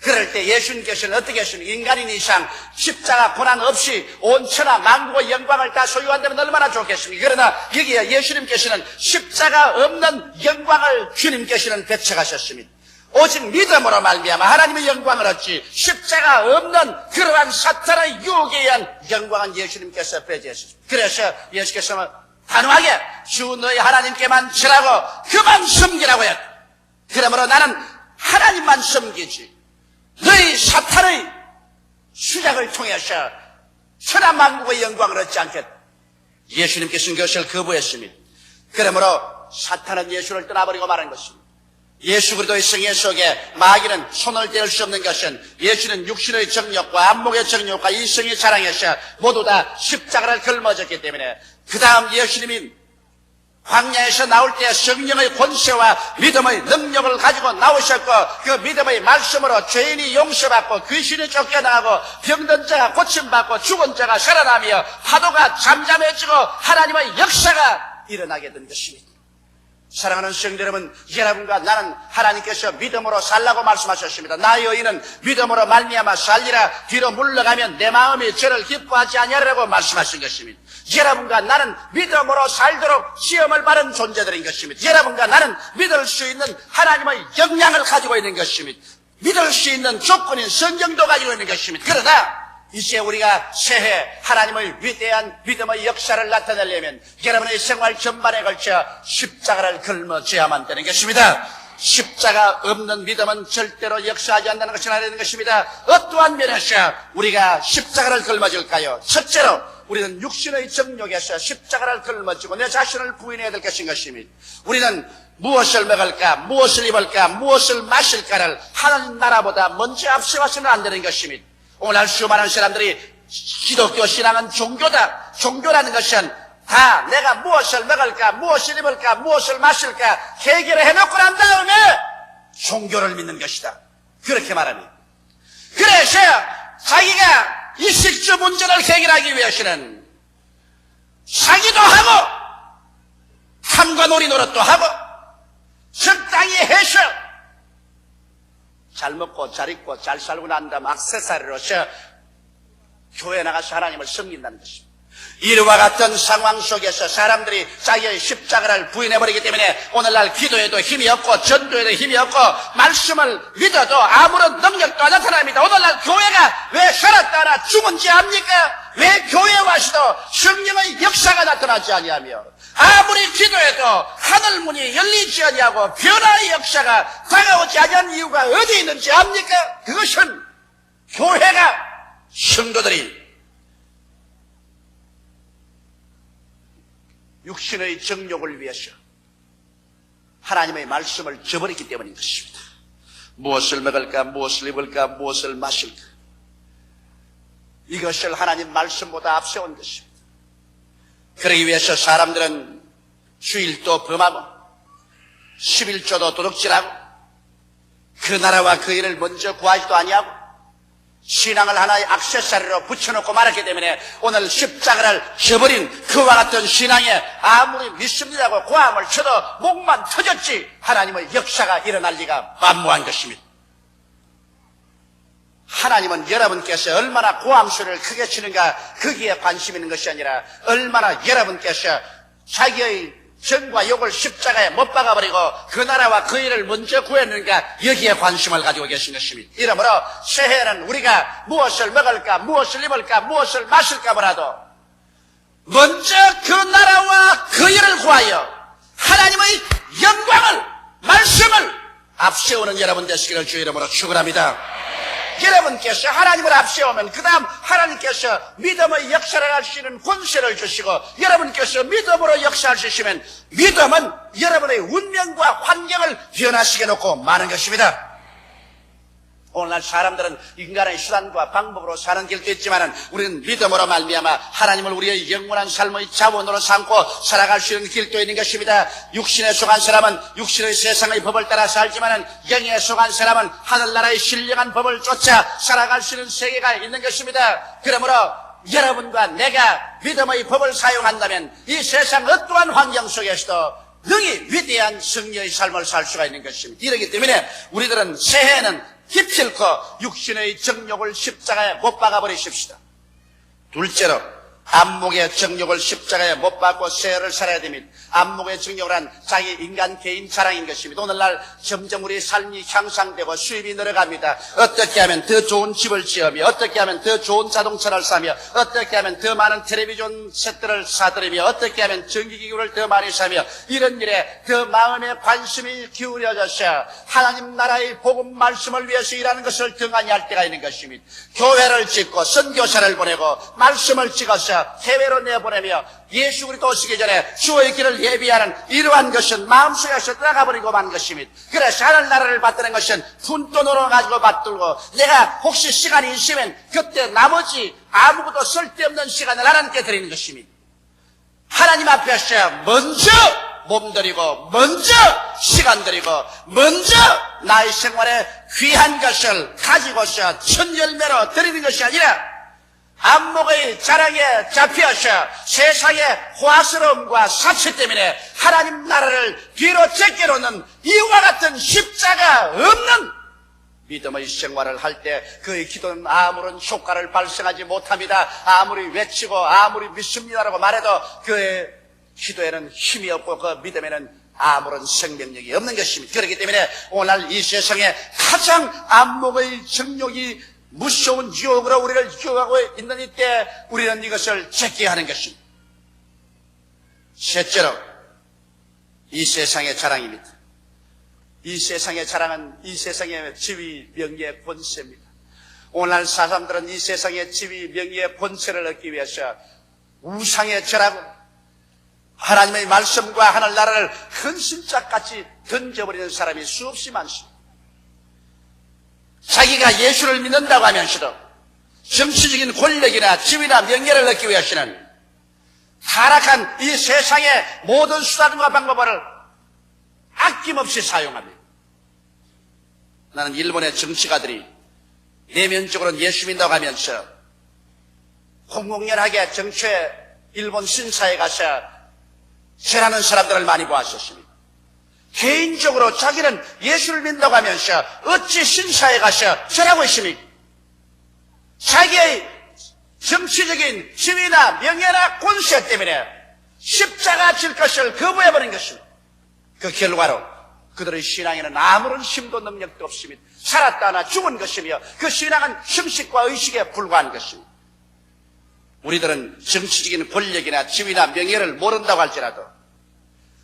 그럴 때 예수님께서는 어떻게 하십니까? 인간인 이상 십자가 고난 없이 온 천하 만국의 영광을 다 소유한다면 얼마나 좋겠습니까? 그러나 여기에 예수님께서는 십자가 없는 영광을 주님께서는 배척하셨습니다. 오직 믿음으로 말미암아 하나님의 영광을 얻지 십자가 없는 그러한 사탄의 유혹에 의한 영광은 예수님께서 배제하셨습니다. 그래서 예수께서는 단호하게 주 너희 하나님께만 절하고 그만 섬기라고 했다. 그러므로 나는 하나님만 섬기지 너희 사탄의 수작을 통해서 천하만국의 영광을 얻지 않겠다. 예수님께서는 그것을 거부했습니다. 그러므로 사탄은 예수를 떠나버리고 말한 것입니다. 예수 그리스도의 성령 속에 마귀는 손을 댈 수 없는 것은 예수는 육신의 정욕과 안목의 정욕과 이성의 자랑에서 모두 다 십자가를 걸머졌기 때문에 그 다음 예수님이 광야에서 나올 때 성령의 권세와 믿음의 능력을 가지고 나오셨고 그 믿음의 말씀으로 죄인이 용서받고 귀신이 쫓겨나고 병든 자가 고침받고 죽은 자가 살아나며 파도가 잠잠해지고 하나님의 역사가 일어나게 된 것입니다. 사랑하는 성도 여러분, 여러분과 나는 하나님께서 믿음으로 살라고 말씀하셨습니다. 나의 의인은 믿음으로 말미암아 살리라. 뒤로 물러가면 내 마음이 저를 기뻐하지 아니하리라고 말씀하신 것입니다. 여러분과 나는 믿음으로 살도록 시험을 받은 존재들인 것입니다. 여러분과 나는 믿을 수 있는 하나님의 역량을 가지고 있는 것입니다. 믿을 수 있는 조건인 성경도 가지고 있는 것입니다. 그러나 이제 우리가 새해 하나님의 위대한 믿음의 역사를 나타내려면 여러분의 생활 전반에 걸쳐 십자가를 걸머져야만 되는 것입니다. 십자가 없는 믿음은 절대로 역사하지 않는다는 것을 알아야 되는 것입니다. 어떠한 면에서 우리가 십자가를 걸머질까요? 첫째로 우리는 육신의 정욕에서 십자가를 걸머지고 내 자신을 부인해야 될 것인 것입니다. 우리는 무엇을 먹을까, 무엇을 입을까, 무엇을 마실까를 하나님 나라보다 먼저 앞세워서는 안 되는 것입니다. 오늘날 수많은 사람들이 기독교 신앙은 종교다. 종교라는 것은 다 내가 무엇을 먹을까, 무엇을 입을까, 무엇을 마실까 해결을 해놓고 난 다음에 종교를 믿는 것이다. 그렇게 말합니다. 그래서 자기가 이식주 문제를 해결하기 위해서는 사기도 하고 탐과 놀이 노릇도 하고 적당히 해서 잘 먹고 잘 입고 잘 살고 난 다음 액세서리로서 교회 나가서 하나님을 섬긴다는 것입니다. 이와 같은 상황 속에서 사람들이 자기의 십자가를 부인해버리기 때문에 오늘날 기도에도 힘이 없고 전도에도 힘이 없고 말씀을 믿어도 아무런 능력도 안 나타납니다. 오늘날 교회가 왜 살았다나 죽은지 압니까? 왜 교회에 와서도 성령의 역사가 나타나지 아니하며 아무리 기도해도 하늘문이 열리지 아니하고 변화의 역사가 다가오지 아니한 이유가 어디 있는지 압니까? 그것은 교회가 성도들이 육신의 정욕을 위해서 하나님의 말씀을 저버렸기 때문인 것입니다. 무엇을 먹을까, 무엇을 입을까, 무엇을 마실까 이것을 하나님 말씀보다 앞세운 것입니다. 그러기 위해서 사람들은 주일도 범하고 11조도 도둑질하고 그 나라와 그 일을 먼저 구하지도 아니하고 신앙을 하나의 액세서리로 붙여놓고 말았기 때문에 오늘 십자가를 저버린 그와 같은 신앙에 아무리 믿습니다고 고함을 쳐도 목만 터졌지 하나님의 역사가 일어날 리가 만무한 것입니다. 하나님은 여러분께서 얼마나 고함 소리를 크게 치는가 거기에 관심 있는 것이 아니라 얼마나 여러분께서 자기의 정과 욕을 십자가에 못 박아버리고 그 나라와 그 일을 먼저 구했는가 여기에 관심을 가지고 계신 것입니다. 이러므로 새해에는 우리가 무엇을 먹을까, 무엇을 입을까, 무엇을 마실까 보라도 먼저 그 나라와 그 일을 구하여 하나님의 영광을, 말씀을 앞세우는 여러분 되시기를 주의 이름으로 축원합니다. 여러분께서 하나님을 앞세우면 그 다음 하나님께서 믿음의 역사를 할 수 있는 권세를 주시고 여러분께서 믿음으로 역사할 수 있으면 믿음은 여러분의 운명과 환경을 변화시켜 놓고 마는 것입니다. 오늘날 사람들은 인간의 수단과 방법으로 사는 길도 있지만 우리는 믿음으로 말미암아 하나님을 우리의 영원한 삶의 자원으로 삼고 살아갈 수 있는 길도 있는 것입니다. 육신에 속한 사람은 육신의 세상의 법을 따라 살지만 영에 속한 사람은 하늘나라의 신령한 법을 쫓아 살아갈 수 있는 세계가 있는 것입니다. 그러므로 여러분과 내가 믿음의 법을 사용한다면 이 세상 어떠한 환경 속에서도 능히 위대한 승리의 삶을 살 수가 있는 것입니다. 이렇기 때문에 우리들은 새해에는 기필코 육신의 정욕을 십자가에 못 박아버리십시다. 둘째로 안목의 정욕을 십자가에 못 박고 세월을 살아야 됩니다. 안목의 정욕을 한 자기 인간 개인 자랑인 것입니다. 오늘날 점점 우리 삶이 향상되고 수입이 늘어갑니다. 어떻게 하면 더 좋은 집을 지으며, 어떻게 하면 더 좋은 자동차를 사며, 어떻게 하면 더 많은 텔레비전 세트를 사들이며, 어떻게 하면 전기기구를 더 많이 사며, 이런 일에 더 마음의 관심이 기울여져서 하나님 나라의 복음 말씀을 위해서 일하는 것을 등한히 할 때가 있는 것입니다. 교회를 짓고 선교사를 보내고 말씀을 찍어서 해외로 내보내며 예수 그리스도 오시기 전에 주의 길을 예비하는 이러한 것은 마음속에서 떠나가버리고 만 것입니다. 그래서 하늘나라를 받드는 것은 푼돈으로 가지고 받들고, 내가 혹시 시간이 있으면 그때 나머지 아무것도 쓸데없는 시간을 하나님께 드리는 것입니다. 하나님 앞에서 먼저 몸들이고, 먼저 시간 들이고, 먼저 나의 생활에 귀한 것을 가지고서 천열매로 드리는 것이 아니라 안목의 자랑에 잡혀서 세상의 호화스러움과 사치 때문에 하나님 나라를 뒤로 제껴놓는 이와 같은 십자가 없는 믿음의 생활을 할 때 그의 기도는 아무런 효과를 발생하지 못합니다. 아무리 외치고 아무리 믿습니다라고 말해도 그의 기도에는 힘이 없고 그 믿음에는 아무런 생명력이 없는 것입니다. 그렇기 때문에 오늘 이 세상에 가장 안목의 정욕이 무서운 유혹으로 우리를 유혹하고 있는 이때 우리는 이것을 제껴야 하는 것입니다. 셋째로, 이 세상의 자랑입니다. 이 세상의 자랑은 이 세상의 지위, 명예, 권세입니다. 오늘날 사람들은 이 세상의 지위, 명예, 권세를 얻기 위해서 우상에 절하고 하나님의 말씀과 하늘나라를 헌신짝같이 던져버리는 사람이 수없이 많습니다. 자기가 예수를 믿는다고 하면서도 정치적인 권력이나 지위나 명예를 얻기 위해서는 타락한 이 세상의 모든 수단과 방법을 아낌없이 사용합니다. 나는 일본의 정치가들이 내면적으로는 예수 믿는다고 하면서 공공연하게 정치에 일본 신사에 가서 절하는 사람들을 많이 보았었습니다. 개인적으로 자기는 예수를 믿는다고 하면서 어찌 신사에 가서 절하고 있습니까? 자기의 정치적인 지위나 명예나 권세 때문에 십자가 질 것을 거부해버린 것입니다. 그 결과로 그들의 신앙에는 아무런 힘도 능력도 없습니다. 살았다 하나 죽은 것이며 그 신앙은 형식과 의식에 불과한 것입니다. 우리들은 정치적인 권력이나 지위나 명예를 모른다고 할지라도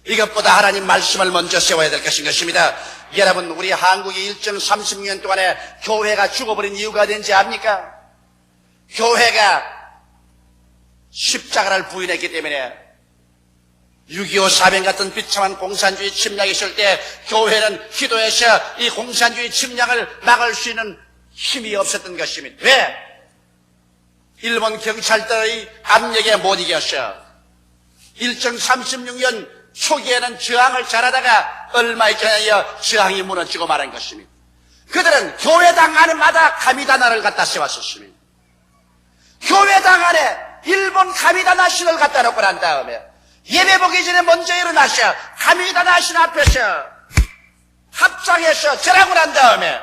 이것보다 하나님 말씀을 먼저 세워야 될 것입니다. 여러분, 우리 한국이 1.30년 동안에 교회가 죽어버린 이유가 된지 압니까? 교회가 십자가를 부인했기 때문에 6.25 사변 같은 비참한 공산주의 침략이 있을 때 교회는 기도해서 이 공산주의 침략을 막을 수 있는 힘이 없었던 것입니다. 왜? 일본 경찰들의 압력에 못 이겼어. 1.36년 초기에는 저항을 잘하다가 얼마 있잖아요. 저항이 무너지고 말한 것입니다. 그들은 교회당 안에마다 가미다나를 갖다 세웠었습니다. 교회당 안에 일본 가미다나 신을 갖다 놓고 난 다음에 예배 보기 전에 먼저 일어나셔 가미다나 신 앞에서 합장해서 절하고 난 다음에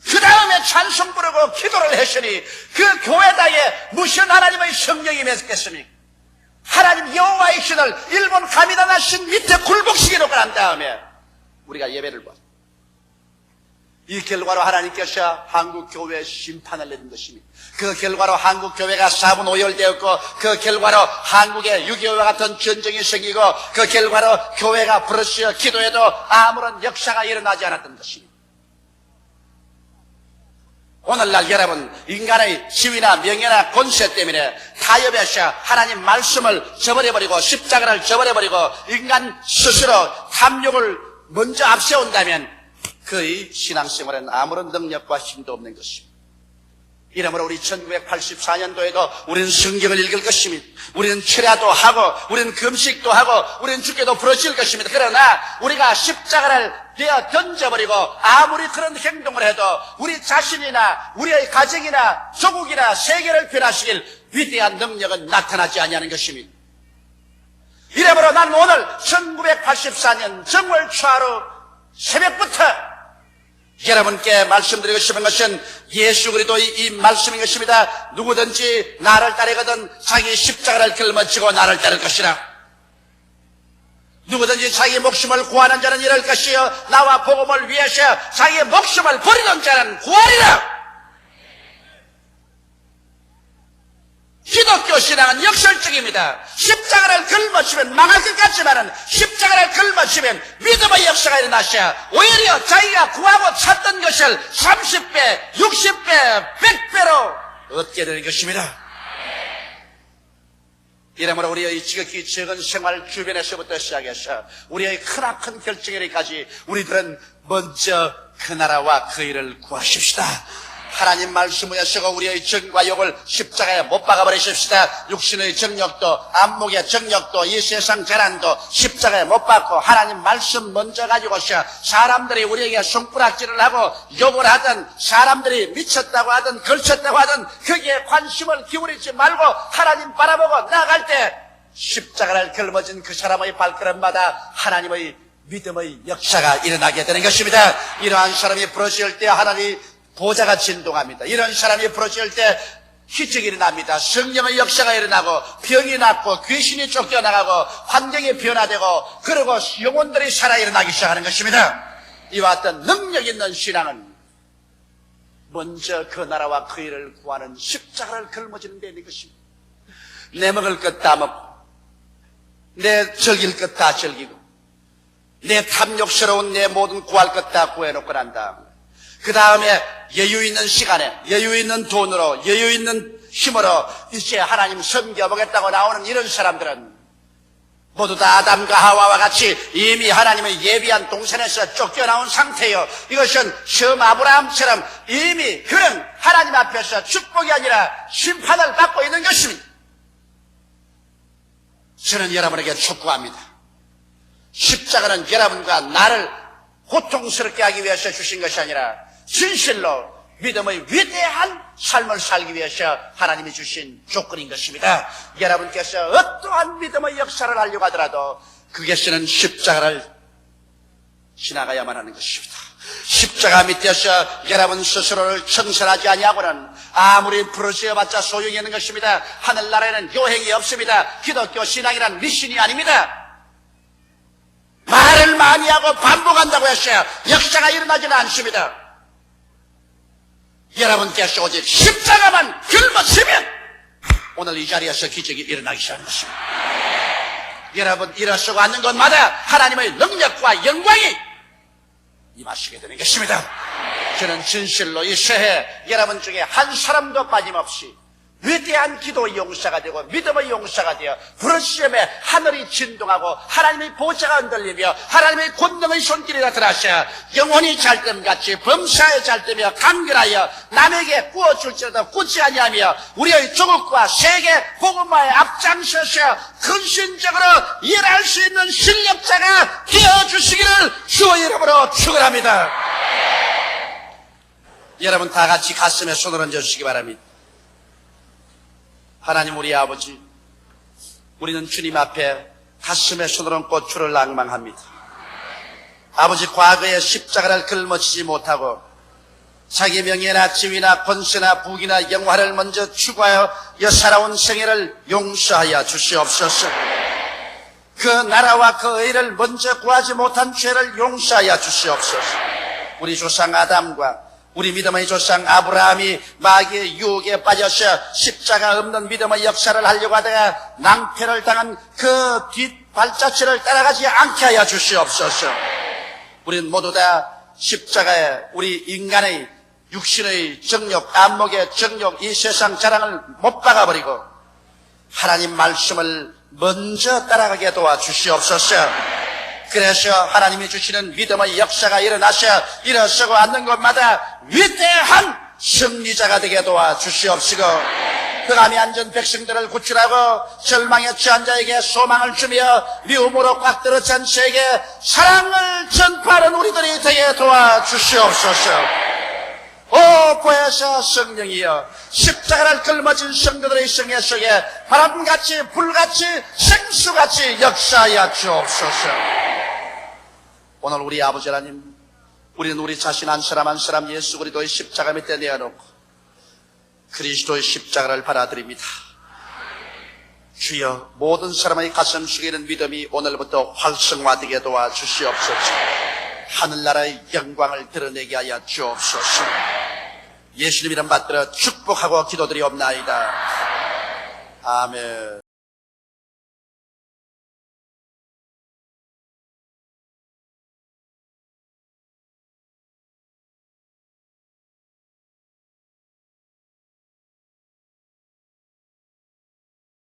그 다음에 찬송 부르고 기도를 했으니 그 교회당에 무슨 하나님의 성령이 맺겠습니까? 하나님 여호와의 신을 일본 가미다나 신 밑에 굴복시켜 놓고 난 다음에 우리가 예배를 봐. 이 결과로 하나님께서 한국 교회에 심판을 내린 것입니다. 그 결과로 한국 교회가 사분오열되었고 그 결과로 한국에 6.25와 같은 전쟁이 생기고 그 결과로 교회가 부르짖어 기도해도 아무런 역사가 일어나지 않았던 것입니다. 오늘날 여러분, 인간의 지위나 명예나 권세 때문에 타협해서 하나님 말씀을 저버려버리고 십자가를 저버려버리고 인간 스스로 탐욕을 먼저 앞세운다면 그의 신앙생활은 아무런 능력과 힘도 없는 것입니다. 이러므로 우리 1984년도에도 우리는 성경을 읽을 것입니다. 우리는 철야도 하고 우리는 금식도 하고 우리는 주께도 부르짖을 것입니다. 그러나 우리가 십자가를 내어 던져버리고 아무리 그런 행동을 해도 우리 자신이나 우리의 가정이나 조국이나 세계를 변화시킬 위대한 능력은 나타나지 아니하는 것입니다. 이러므로 나는 오늘 1984년 정월 초하루 새벽부터 여러분께 말씀드리고 싶은 것은 예수 그리스도의 이 말씀인 것입니다. 누구든지 나를 따르거든 자기 십자가를 짊어지고 나를 따를 것이라. 누구든지 자기 목숨을 구하는 자는 이럴 것이요 나와 복음을 위해서 자기 목숨을 버리는 자는 구하리라. 기독교 신앙은 역설적입니다. 십자가를 짊어지면 망할 것 같지만은 십자가를 짊어지면 믿음의 역사가 일어나셔 오히려 자기가 구하고 찾던 것을 30배, 60배, 100배로 얻게 되는 것입니다. 이러므로 우리의 지극히 적은 생활 주변에서부터 시작해서 우리의 크나큰 결정에까지 우리들은 먼저 그 나라와 그 일을 구하십시다. 하나님 말씀 위에 서고 우리의 정과 욕을 십자가에 못 박아버리십시다. 육신의 정욕도 안목의 정욕도 이 세상 재난도 십자가에 못 박고 하나님 말씀 먼저 가지고서 사람들이 우리에게 손가락질을 하고 욕을 하든 사람들이 미쳤다고 하든 걸쳤다고 하든 거기에 관심을 기울이지 말고 하나님 바라보고 나아갈 때 십자가를 짊어진 그 사람의 발걸음마다 하나님의 믿음의 역사가 일어나게 되는 것입니다. 이러한 사람이 부러질 때 하나님이 보좌가 진동합니다. 이런 사람이 부러질 때 기적이 일어납니다. 성령의 역사가 일어나고 병이 낫고 귀신이 쫓겨나가고 환경이 변화되고 그리고 영혼들이 살아 일어나기 시작하는 것입니다. 이와 같은 능력 있는 신앙은 먼저 그 나라와 그 일을 구하는 십자가를 짊어지는 데 있는 것입니다. 내 먹을 것 다 먹고 내 즐길 것 다 즐기고 내 탐욕스러운 내 모든 구할 것 다 구해놓고 난 다음 그 다음에 여유 있는 시간에 여유 있는 돈으로 여유 있는 힘으로 이제 하나님 섬겨보겠다고 나오는 이런 사람들은 모두 다 아담과 하와와 같이 이미 하나님의 예비한 동산에서 쫓겨나온 상태요. 이것은 처음 아브라함처럼 이미 그런 하나님 앞에서 축복이 아니라 심판을 받고 있는 것입니다. 저는 여러분에게 촉구합니다. 십자가는 여러분과 나를 고통스럽게 하기 위해서 주신 것이 아니라 진실로 믿음의 위대한 삶을 살기 위해서 하나님이 주신 조건인 것입니다. 여러분께서 어떠한 믿음의 역사를 하려고 하더라도 그것은 십자가를 지나가야만 하는 것입니다. 십자가 밑에서 여러분 스스로를 청산하지 아니하고는 아무리 부르짖어봤자 소용이 없는 것입니다. 하늘나라에는 요행이 없습니다. 기독교 신앙이란 미신이 아닙니다. 말을 많이 하고 반복한다고 해서 역사가 일어나지는 않습니다. 여러분께서 오직 십자가만 짊어지면 오늘 이 자리에서 기적이 일어나기 시작하는 것입니다. 여러분 일어서고 앉는 것마다 하나님의 능력과 영광이 임하시게 되는 것입니다. 저는 진실로 이 새해 여러분 중에 한 사람도 빠짐없이 위대한 기도의 용사가 되고 믿음의 용사가 되어 부르짖음에 하늘이 진동하고 하나님의 보좌가 흔들리며 하나님의 권능의 손길이 나타나셔 영혼이 잘됨같이 범사에 잘되며 간결하여 남에게 구워줄지라도 굳지 아니하며 우리의 조국과 세계 복음화에 앞장서서 근신적으로 일할 수 있는 실력자가 되어주시기를 주의 이름으로 축원합니다. 여러분 다 같이 가슴에 손을 얹어주시기 바랍니다. 하나님 우리 아버지, 우리는 주님 앞에 가슴에 손을 얹고 주를 낭망합니다. 아버지, 과거에 십자가를 짊어지지 못하고 자기 명예나 지위나 권세나 부귀나 영화를 먼저 추구하여 살아온 생애를 용서하여 주시옵소서. 그 나라와 그 의를 먼저 구하지 못한 죄를 용서하여 주시옵소서. 우리 조상 아담과 우리 믿음의 조상 아브라함이 마귀의 유혹에 빠져서 십자가 없는 믿음의 역사를 하려고 하다가 낭패를 당한 그 뒷발자취를 따라가지 않게 하여 주시옵소서. 우리는 모두 다 십자가에 우리 인간의 육신의 정욕, 안목의 정욕, 이 세상 자랑을 못 박아버리고 하나님 말씀을 먼저 따라가게 도와주시옵소서. 그래서 하나님이 주시는 믿음의 역사가 일어나셔 일어서고 앉는 곳마다 위대한 승리자가 되게 도와주시옵시고 흑암에 앉은 백성들을 구출하고 절망에 처한 자에게 소망을 주며 미움으로 꽉 들어찬 자에게 사랑을 전파하는 우리들이 되게 도와주시옵소서. 오 보혜사 성령이여, 십자가를 짊어진 성도들의 생애 속에 바람같이 불같이 생수같이 역사하여 주옵소서. 오늘 우리 아버지 하나님, 우리는 우리 자신 한 사람 한 사람 예수 그리스도의 십자가 밑에 내어놓고 그리스도의 십자가를 받아들입니다. 주여, 모든 사람의 가슴 속에 있는 믿음이 오늘부터 활성화되게 도와주시옵소서. 하늘나라의 영광을 드러내게 하여 주옵소서. 예수님 이름 받들어 축복하고 기도드리옵나이다. 아멘.